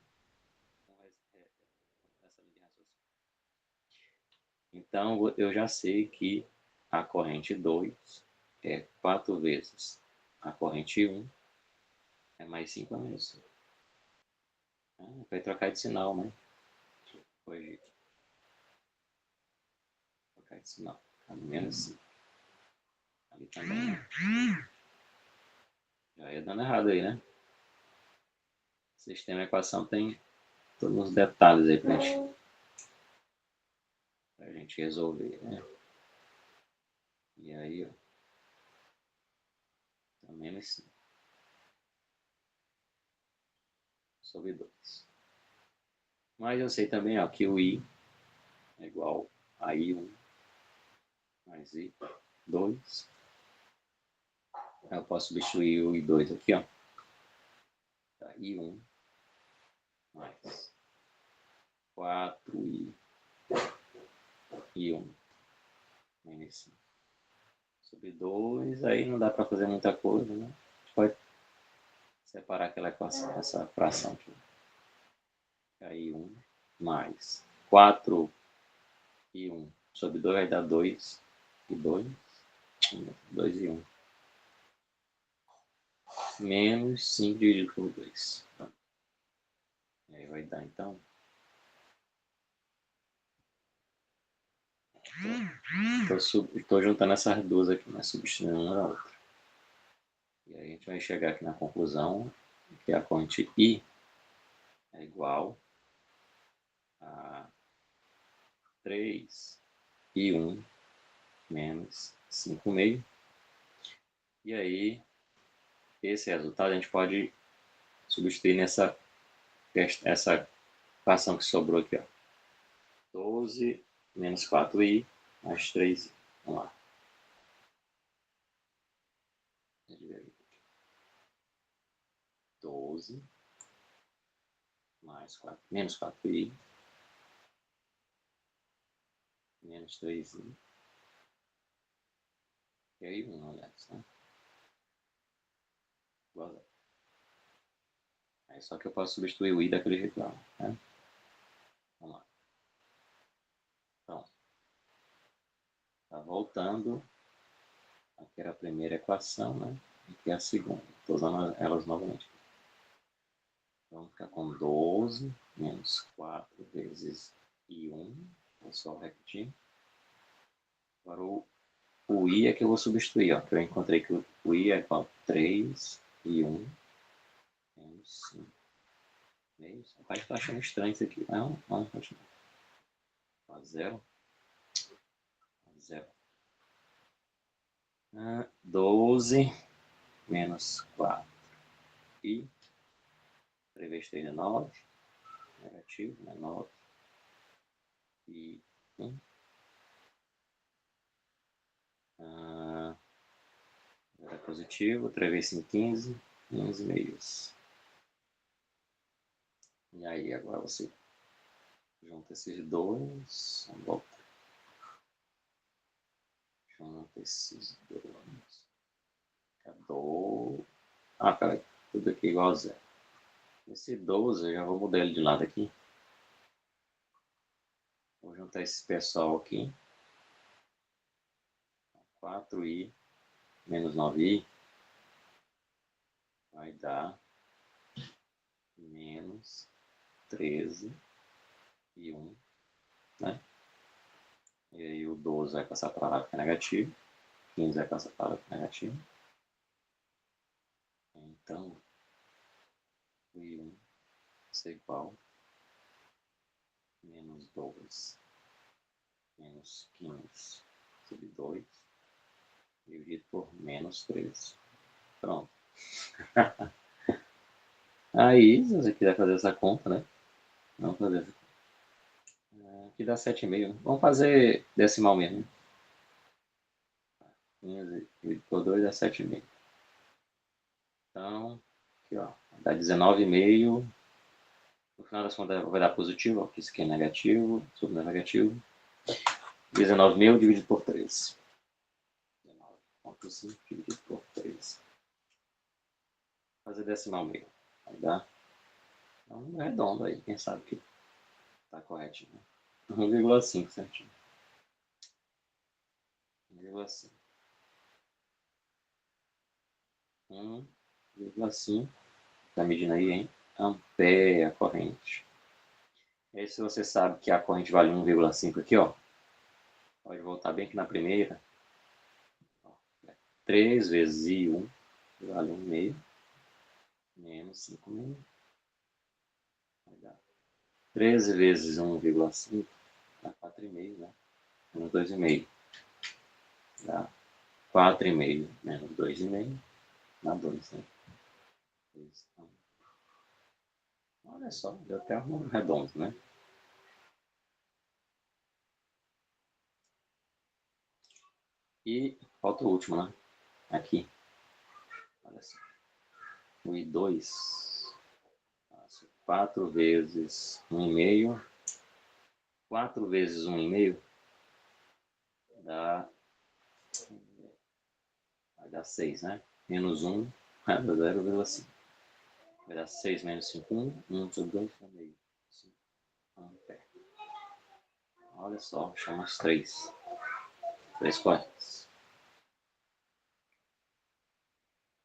Então, eu já sei que a corrente 2 é 4 vezes a corrente 1 é mais 5 a menos 5. Vai trocar de sinal, né? Hoje, trocar de sinal. Tá menos 5. Ali também. Já ia dando errado aí, né? O sistema de equação tem todos os detalhes aí pra gente resolver, né? E aí, ó. Tá menos 5. sobre 2. Mas eu sei também, ó, que o I é igual a I1 mais I2. Eu posso substituir o I2 aqui, ó. Tá, I1 mais 4I1 menos 5 sobre 2. Aí não dá para fazer muita coisa, né? A gente pode separar aquela equação, essa fração aqui. Aí 1 mais 4 e 1 sobre 2 vai dar 2 e 2. 2 e 1. Menos 5 dividido por 2. E aí vai dar, então... Estou juntando essas duas aqui, mas substituindo uma da outra. E aí a gente vai chegar aqui na conclusão que a corrente I é igual a 3 e 1 menos 5,5. E aí, esse resultado a gente pode substituir nessa essa equação que sobrou aqui, ó. 12 menos 4i mais 3i. Vamos lá. 12 mais 4, menos 4i menos 3i. E aí 1, aliás, né? Igual a zero. Aí só que eu posso substituir o i daquele jeito lá, né? Vamos lá. Então, tá voltando. Aqui era a primeira equação, né? Aqui é a segunda. Estou usando elas novamente. Vamos ficar com 12 menos 4 vezes I1. Vou só repetir. Agora o I é que eu vou substituir. Ó, que eu encontrei que o I é igual a 3 I1 menos 5. O pai está achando estranho isso aqui. Não, não, continua. A 0. 0. 12 menos 4 I. 3 vezes 3 é 9. Negativo, né? 9. E 1. É positivo. 3 vezes 5, 15. 15 meios. E aí, agora você junta esses dois. Volta. Junta esses dois. Ah, peraí. Tudo aqui igual a 0. Esse 12, eu já vou mudar ele de lado aqui. Vou juntar esse pessoal aqui. 4i menos 9i vai dar menos 13 e 1, né? E aí o 12 vai passar para lá, que é negativo. 15 vai passar para lá, que é negativo. Então, o i1 vai ser igual a menos 2 menos 15 sobre 2 dividido por menos 13. Pronto. Aí, se você quiser fazer essa conta, né? Vamos fazer essa conta. Aqui dá 7,5. Vamos fazer decimal mesmo. 15 dividido por 2 dá 7,5. Então, aqui ó, dá 19,5. No final das contas vai dar positivo, ó, porque isso aqui é negativo, sobre é negativo. 19,5 dividido por 3. 19,5 dividido por 3. Fazer decimal meio. Vai dar um redondo aí, quem sabe que tá corretinho. 1,5 certinho. 1,5. 1,5. Tá medindo aí, hein? Ampere a corrente. E aí, se você sabe que a corrente vale 1,5 aqui, ó. Pode voltar bem aqui na primeira. 3 vezes I1 vale 1,5 menos 5,5. Vai dar 13 vezes 1,5 dá 4,5, né? Menos 2,5. Dá 4,5 menos 2,5 dá 2, né? Olha só, deu até um redondo, né? E falta o último, né? Aqui. Olha só. O I2. 4 vezes 1,5. 4 vezes 1,5 dá... Vai dar 6, né? Menos 1 dá 0,5. Vai dar 6 menos 5, 1. 1 sobre 2 é meio. 5 ampere. Olha só, chama as 3. 3 correntes.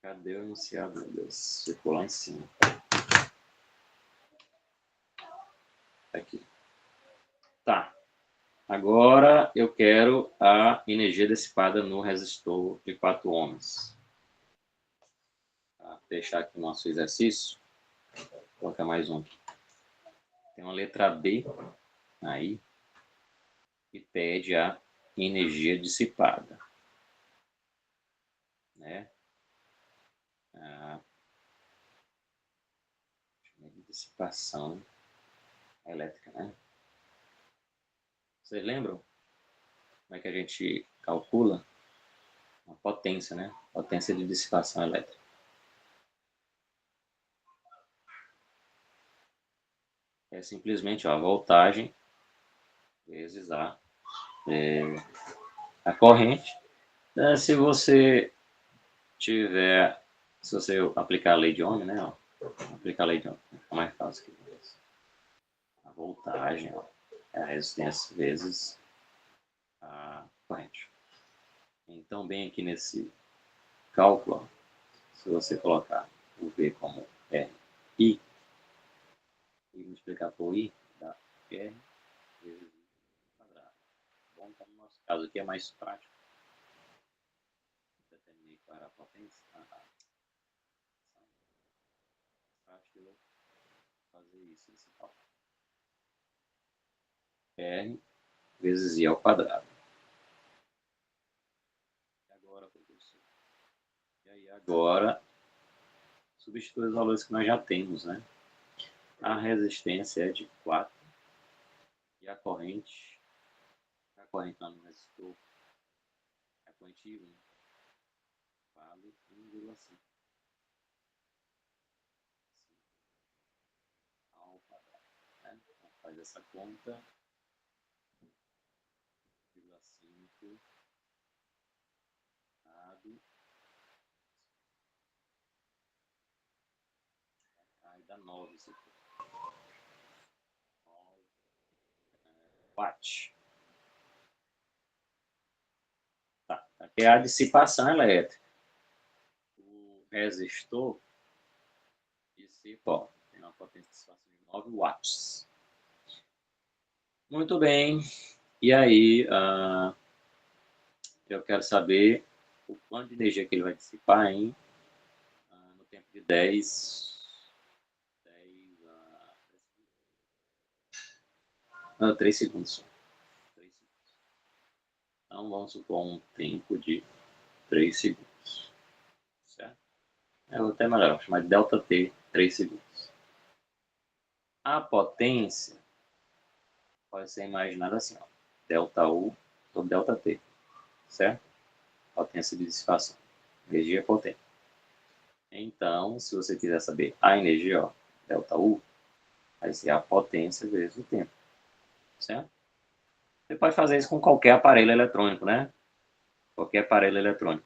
Cadê o iniciador? Meu Deus, ficou lá em cima. Aqui. Tá. Agora eu quero a energia dissipada no resistor de 4 ohms. Vou deixar aqui o nosso exercício. Vou colocar mais um. Tem uma letra B aí que pede a energia dissipada, né? A dissipação elétrica, né? Vocês lembram como é que a gente calcula a potência, né? Potência de dissipação elétrica. É simplesmente a voltagem vezes a corrente. Se você aplicar a lei de Ohm, né? Ó, aplicar a lei de Ohm, é mais fácil que isso. A voltagem, ó, é a resistência vezes a corrente. Então, bem aqui nesse cálculo, ó, se você colocar o V como R I e multiplicar por I, dá R vezes I quadrado. Bom, então no nosso caso aqui é mais prático. Determinei qual era a potência. Prático, eu vou fazer isso, esse cálculo. R vezes I ao quadrado. E agora, professor? E aí agora, substitui os valores que nós já temos, né? A resistência é de 4 e a corrente lá no resistor, a corrente I1, vale 1,5 ao quadrado. Né? Então, faz essa conta, 1,5 dado, aí dá 9 isso aqui. 9 watts. Tá, aqui é a dissipação elétrica. O resistor dissipa, ó, tem uma potência de dissipação de 9 watts. Muito bem. E aí, eu quero saber o quanto de energia que ele vai dissipar no tempo de 10 3 segundos. 3 segundos. Então, vamos supor um tempo de 3 segundos. Certo? É até melhor, vou chamar de ΔT 3 segundos. A potência pode ser imaginada assim, ó, ΔU sobre ΔT, certo? Potência de dissipação. Energia potente. Então, se você quiser saber a energia, ó, ΔU, vai ser a potência vezes o tempo, certo? Você pode fazer isso com qualquer aparelho eletrônico, né? Qualquer aparelho eletrônico.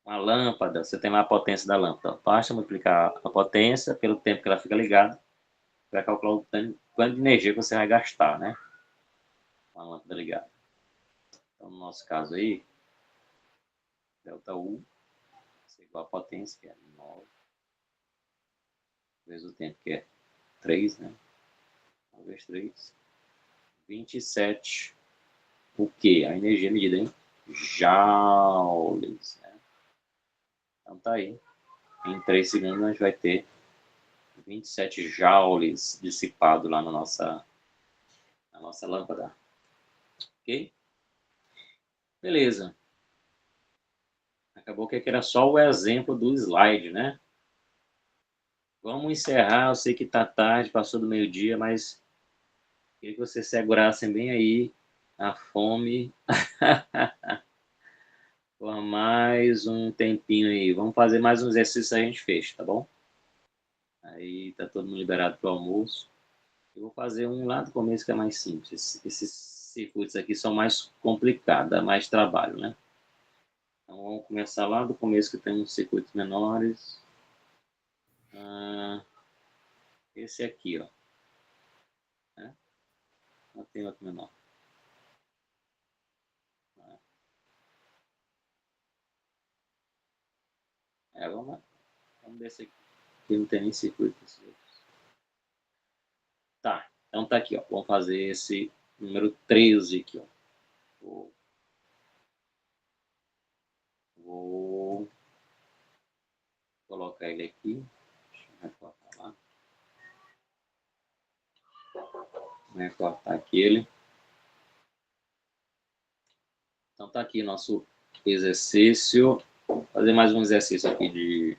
Uma lâmpada, você tem lá a potência da lâmpada. Basta multiplicar a potência pelo tempo que ela fica ligada, para calcular o quanto de energia que você vai gastar, né? Com a lâmpada ligada. Então, no nosso caso aí, ΔU é igual a potência, que é 9, vezes o tempo, que é 3, né? 9 vezes 3, 27. O que? A energia medida em joules, né? Então tá aí. Em 3 segundos a gente vai ter 27 joules dissipado lá na nossa lâmpada. Ok? Beleza. Acabou que aqui era só o exemplo do slide, né? Vamos encerrar. Eu sei que tá tarde, passou do meio-dia, mas queria que vocês segurassem bem aí a fome por mais um tempinho aí. Vamos fazer mais um exercício, a gente fecha, tá bom? Aí tá todo mundo liberado para o almoço. Eu vou fazer um lá do começo que é mais simples. Esses circuitos aqui são mais complicados, dá mais trabalho, né? Então vamos começar lá do começo que tem uns circuitos menores. Esse aqui, ó. Né? Não tem outro menor. Vamos desse aqui. Aqui não tem nem circuito. Tá, então tá aqui, ó. Vamos fazer esse número 13 aqui, ó. Vou colocar ele aqui. Deixa eu recortar lá. Vou recortar aqui ele. Então tá aqui nosso exercício. Vou fazer mais um exercício aqui de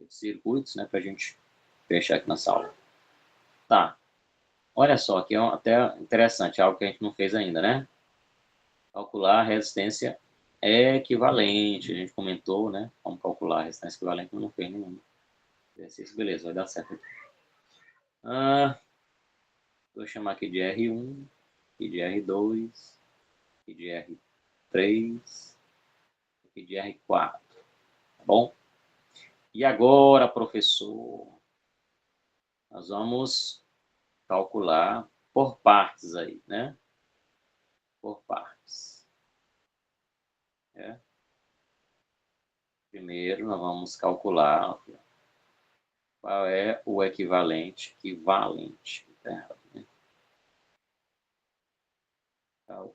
circuitos, né? Pra gente fechar aqui na sala. Tá. Olha só, aqui é até interessante, algo que a gente não fez ainda, né? Calcular a resistência equivalente. A gente comentou, né? Como calcular a resistência equivalente, mas não fez nenhum exercício. Beleza, vai dar certo aqui. Vou chamar aqui de R1, aqui de R2, aqui de R3, aqui de R4. Tá bom? E agora, professor, nós vamos calcular por partes aí, né? Por partes. É. Primeiro, nós vamos calcular qual é o equivalente. Né?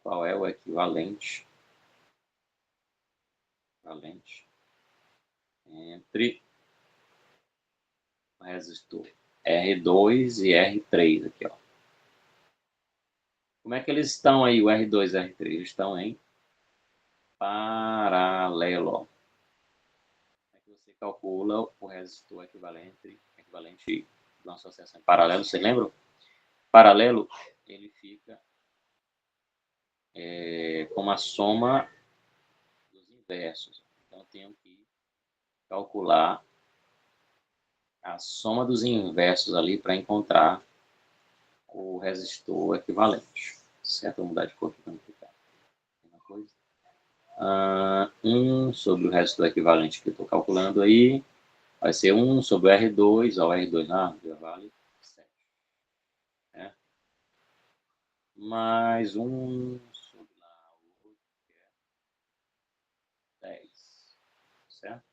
Qual é o equivalente entre o resistor R2 e R3 aqui, ó. Como é que eles estão aí, o R2 e o R3? Eles estão em paralelo. Como é que você calcula o resistor equivalente de uma associação em paralelo? Você lembra? Paralelo, ele fica com a soma dos inversos. Então, eu tenho que calcular a soma dos inversos ali para encontrar o resistor equivalente. Certo? Vou mudar de cor aqui para não ficar. Uma coisa. 1 sobre o resistor equivalente que eu estou calculando aí vai ser 1 sobre o R2, ó, o R2 já vale 7. Né? Mais 1 sobre lá o outro, que é 10. Certo?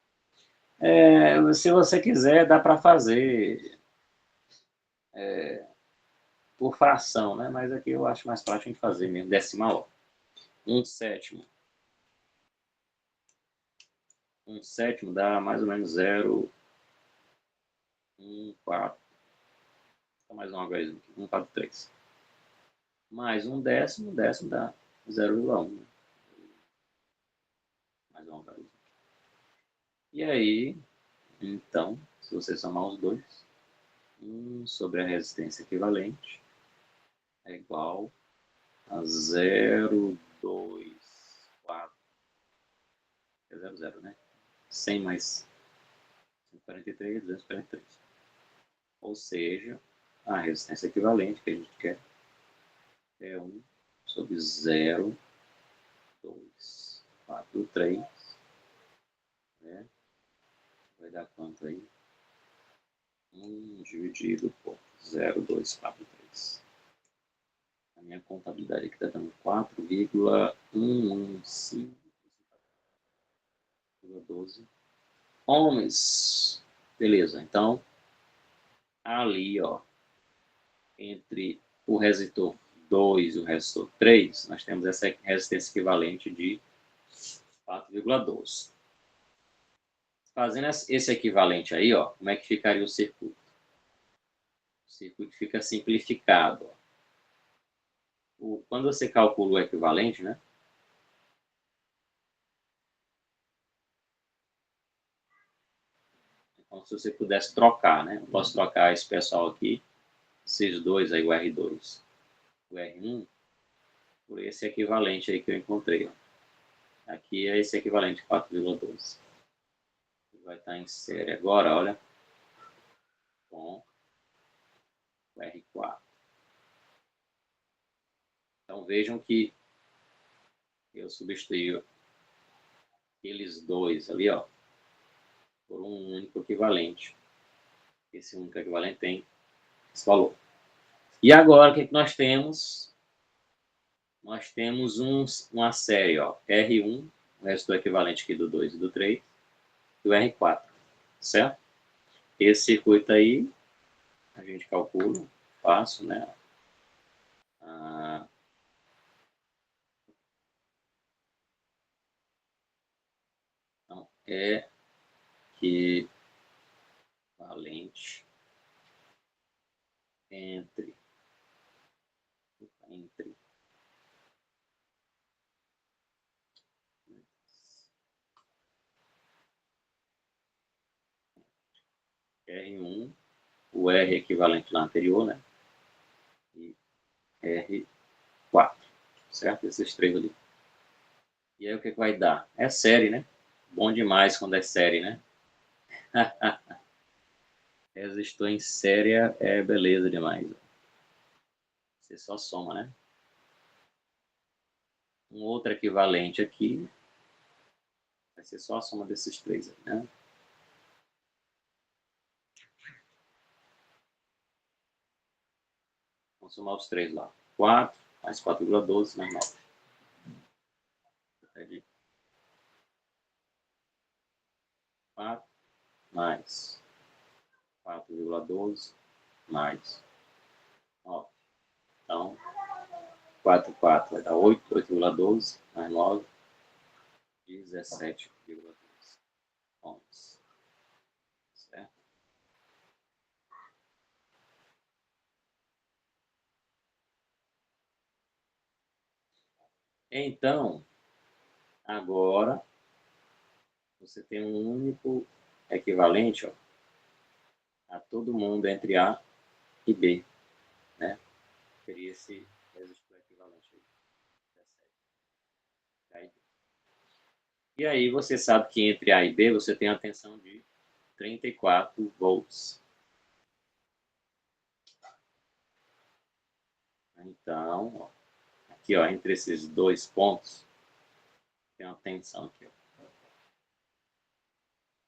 Se você quiser, dá para fazer por fração, né? Mas aqui eu acho mais prático de fazer mesmo, decimal. 1/7. 1/7 dá mais ou menos 0,14. Mais uma vez, 1,43. Mais 1/10, 1/10 dá 0,1. Né? Mais uma vez. E aí, então, se você somar os dois, 1 sobre a resistência equivalente é igual a 0,24. É 0,0, né? 100 mais 143, 243. Ou seja, a resistência equivalente que a gente quer é 1 sobre 0,243. Né? Vai dar quanto aí? 1 dividido por 0,243. A minha contabilidade aqui está dando 4,115,12 ohms. Beleza, então, ali, ó, entre o resistor 2 e o resistor 3, nós temos essa resistência equivalente de 4,12. Fazendo esse equivalente aí, ó, como é que ficaria o circuito? O circuito fica simplificado. Ó. Quando você calcula o equivalente, né? Como se você pudesse trocar, né? Eu posso trocar esse pessoal aqui, esses dois aí, o R2, o R1, por esse equivalente aí que eu encontrei. Ó. Aqui é esse equivalente 4,12. Vai estar em série agora, olha, com o R4. Então vejam que eu substituí aqueles dois ali, ó, por um único equivalente. Esse único equivalente tem esse valor. E agora, o que nós temos? Nós temos uma série, ó, R1, o resto do equivalente aqui do 2 e do 3, e o R4, certo? Esse circuito aí, a gente calcula, fácil, né? Então, é equivalente entre R1, o R equivalente lá anterior, né? E R4, certo? Esses três ali. E aí o que vai dar? É série, né? Bom demais quando é série, né? Resistor em série é beleza demais. Você só soma, né? Um outro equivalente aqui vai ser só a soma desses três aí, né? Vamos somar os três lá. 4 mais 4,12 mais 9. Pede 4 mais 4,12 mais 9. Então, 4, 4 vai dar 8, 8,12 mais 9, 17,12 ohms. Certo? Então, agora, você tem um único equivalente, ó, a todo mundo entre A e B, né? Seria esse resistor equivalente aí. E aí você sabe que entre A e B você tem a tensão de 34 volts. Então, ó, aqui ó, entre esses dois pontos, tem uma tensão aqui, ó,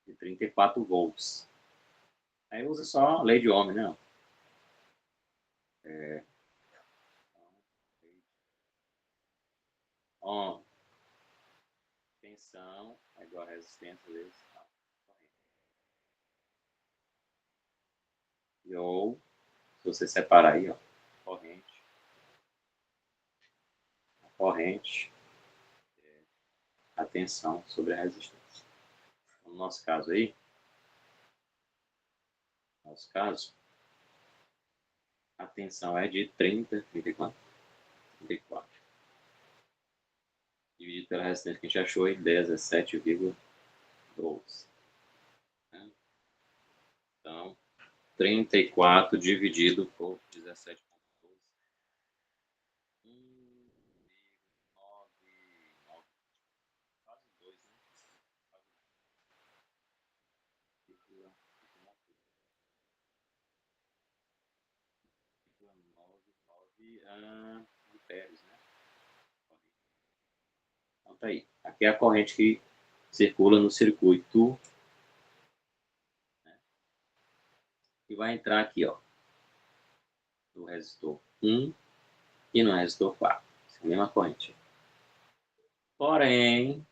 de 34 volts. Aí usa só a lei de Ohm, né? Ohm, tensão é igual a resistência vezes a corrente. Ou, se você separar aí, ó, corrente, a tensão sobre a resistência. No nosso caso aí, a tensão é de 34. Dividido pela resistência que a gente achou aí, 17,12. Então, 34 dividido por 17,12. 1,9 amperes, né? Então tá aí. Aqui é a corrente que circula no circuito, né? E vai entrar aqui, ó, no resistor 1 e no resistor 4. Essa é a mesma corrente. Porém,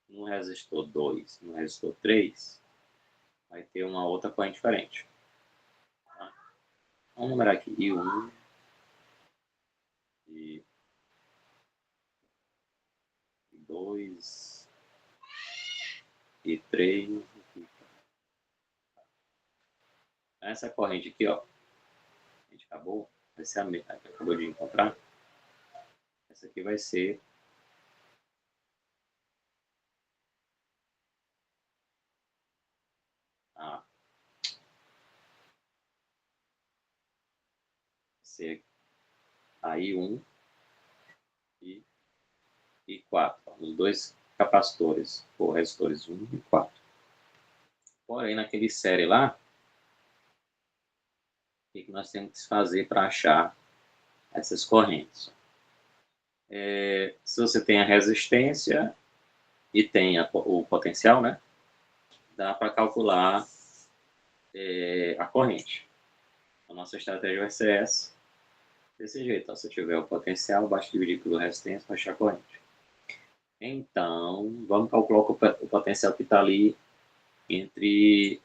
no resistor 2 e no resistor 3, vai ter uma outra corrente diferente. Tá? Vamos numerar aqui I1 e 2 e 3. Essa corrente aqui, ó, a gente acabou, vai ser a mesma que acabou de encontrar. Essa aqui vai ser ser aí 1 e 4. Os dois capacitores, ou resistores 1 e 4. Porém, naquele série lá, o que nós temos que fazer para achar essas correntes? Se você tem a resistência e tem o potencial, né? Dá para calcular a corrente. A nossa estratégia vai ser essa. Desse jeito, ó, se eu tiver o potencial, basta dividir pelo resistência para achar a corrente. Então, vamos calcular o potencial que está ali entre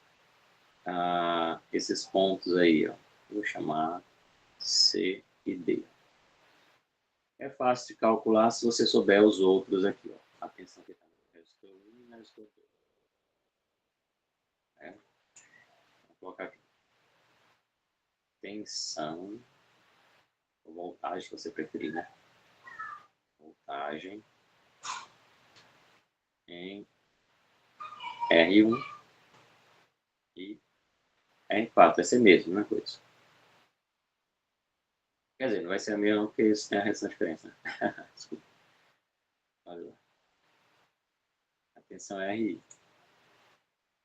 esses pontos aí, ó. Vou chamar C e D. É fácil de calcular se você souber os outros aqui, ó. Atenção que está no resistor 1 e no resistor 2. Vou colocar aqui. Tensão, ou voltagem, se você preferir, né? Voltagem em R1 e R4. Vai ser mesmo, né, coisa? Quer dizer, não vai ser a mesma porque isso tem a reação de diferença, né? Desculpa. Olha lá. Atenção RI.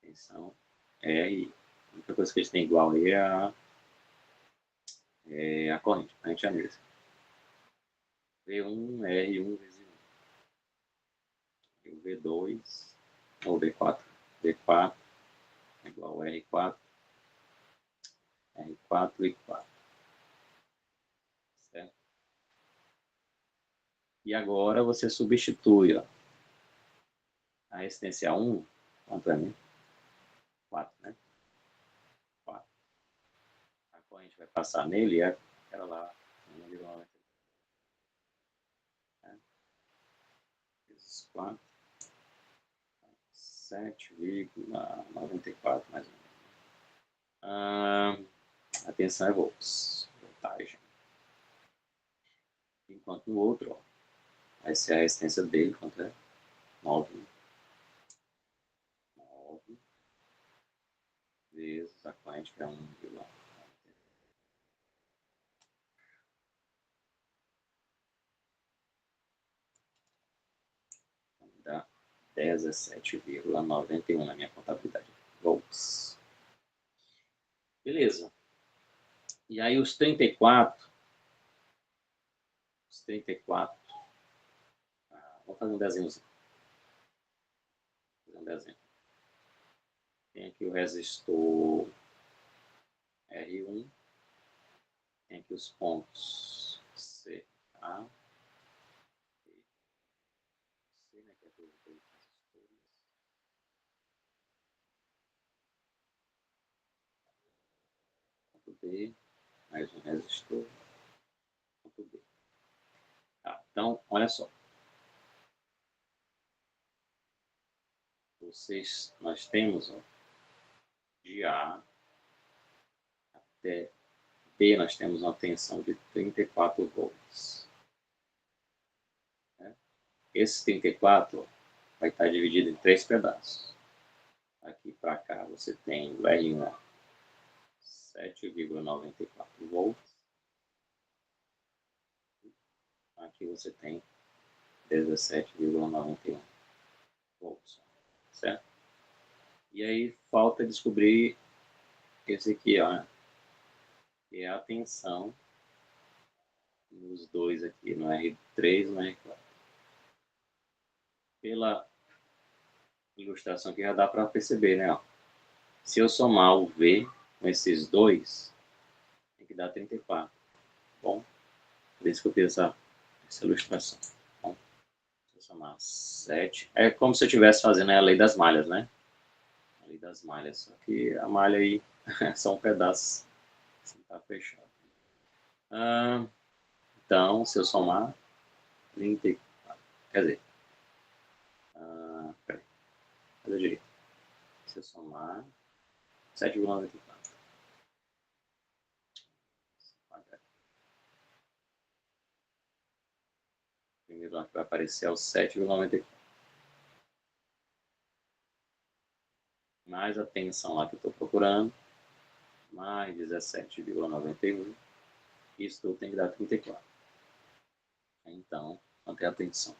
Atenção RI. A única coisa que eles têm igual aí é a corrente é a mesma. V1, R1 vezes 1. V2, ou V4. V4 é igual a R4. R4 e 4. Certo? E agora você substitui, ó, a resistência 1, quanto é mesmo? 4, né? 4. A corrente vai passar nele e aquela lá, 1,90. Né? Vezes 4. 7,94 mais ou menos. Atenção é voltagem. Enquanto no outro, ó, vai ser a resistência dele, quanto é? 9 vezes a corrente, que é 1,90. Dá 17,91 na minha contabilidade. Volts. Beleza. E aí os 34. Vou fazer um desenhozinho. Tem aqui o resistor R1. Tem aqui os pontos C, A, B, C, né, que é dois resistores. Ponto B, mais um resistor. Ponto B. Tá, então, olha só. Nós temos, ó, de A até B, nós temos uma tensão de 34 volts. Né? Esse 34 vai estar dividido em 3 pedaços. Aqui para cá você tem o R1, 7,94 volts. Aqui você tem 17,91 volts. Certo? E aí falta descobrir esse aqui, ó, que é a tensão nos dois aqui, no R3 e no R4. Pela ilustração que já dá para perceber, né? Ó. Se eu somar o V com esses dois, tem que dar 34. Bom, por isso que eu fiz essa ilustração. Bom, se eu somar 7, é como se eu estivesse fazendo a lei das malhas, né? A lei das malhas, só que a malha aí são pedaços, assim, tá fechado. Então, se eu somar 34, quer dizer, peraí, fazer direito. Se eu somar 7,94. O primeiro lá que vai aparecer é o 7,94. Mais a tensão lá que eu estou procurando, mais 17,91, Isso tudo tem que dar 34. Então, manter a atenção.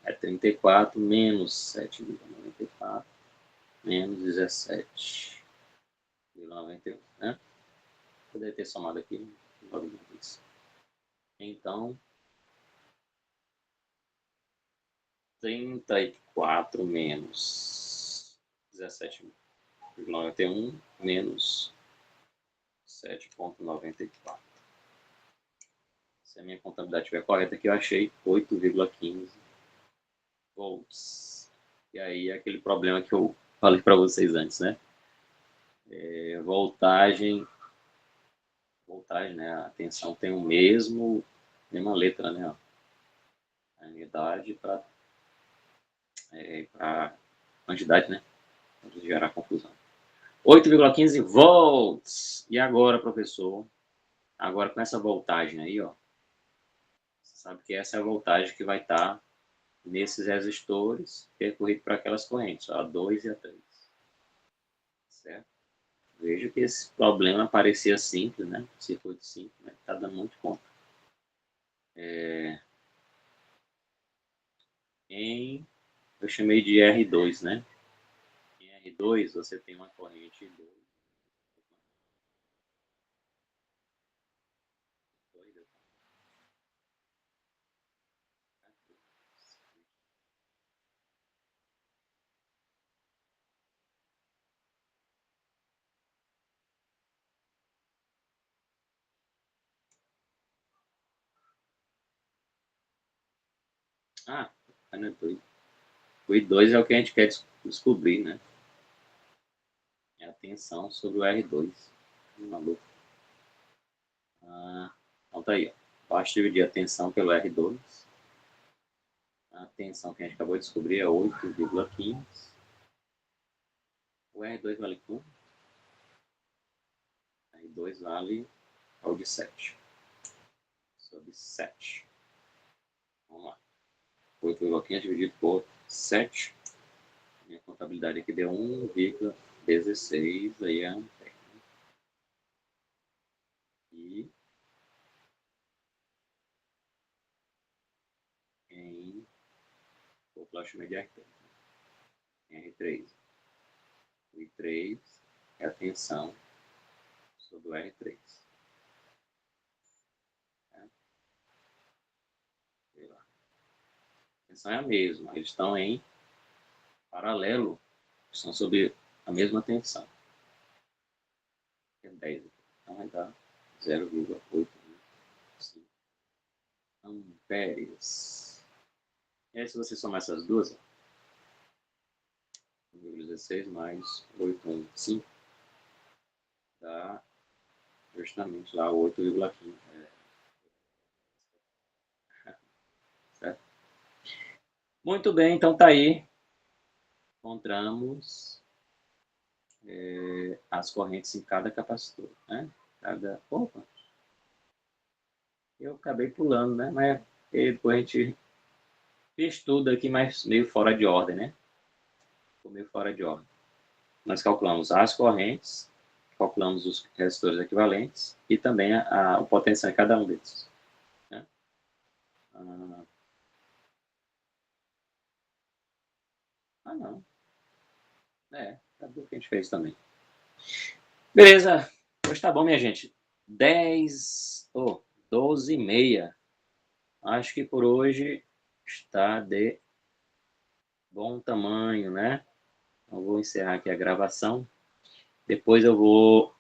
É 34 menos 7,94 menos 17,91, né? Poderia ter somado aqui logo de uma vez. Então, 34 menos 17,91 menos 7,94. Se a minha contabilidade estiver correta aqui, eu achei 8,15 volts. E aí, aquele problema que eu falei para vocês antes, né? Voltagem, né? A tensão tem mesma letra, né? A unidade para quantidade, né? Pode gerar confusão. 8,15 volts. E agora, professor? Agora com essa voltagem aí, ó. Você sabe que essa é a voltagem que vai estar nesses resistores percorrido para aquelas correntes, ó, a 2 e a 3. Certo? Veja que esse problema parecia simples, né? Circuito simples, mas está dando muito conta. Eu chamei de R2, né? Em R2 você tem uma corrente 2. Ah, não é 2. O I2 é o que a gente quer descobrir, né? É a tensão sobre o R2. Maluco. Então tá aí, ó. Basta dividir a tensão pelo R2. A tensão que a gente acabou de descobrir é 8,15. O R2 vale quanto? R2 vale o de 7. Sobre 7. Vamos lá. 8,15 dividido por 7. Minha contabilidade aqui deu 1,16. Aí é ampere. E em população de R3. R3. O I3 é a tensão sobre o R3. A tensão é a mesma. Eles estão em paralelo. Estão sob a mesma tensão. É 10. Então vai dar 0,85 amperes. E aí, se você somar essas duas, 1,16 mais 8,15 dá justamente lá 8,15. Certo? Muito bem, então tá aí. Encontramos as correntes em cada capacitor, né? Opa! Eu acabei pulando, né? Mas depois a gente fez tudo aqui, mas meio fora de ordem, né? Ficou meio fora de ordem. Nós calculamos as correntes, calculamos os resistores equivalentes e também o potencial em cada um desses. Né? Não. Sabe o que a gente fez também. Beleza. Hoje tá bom, minha gente. 12h30. Acho que por hoje está de bom tamanho, né? Eu vou encerrar aqui a gravação. Depois eu vou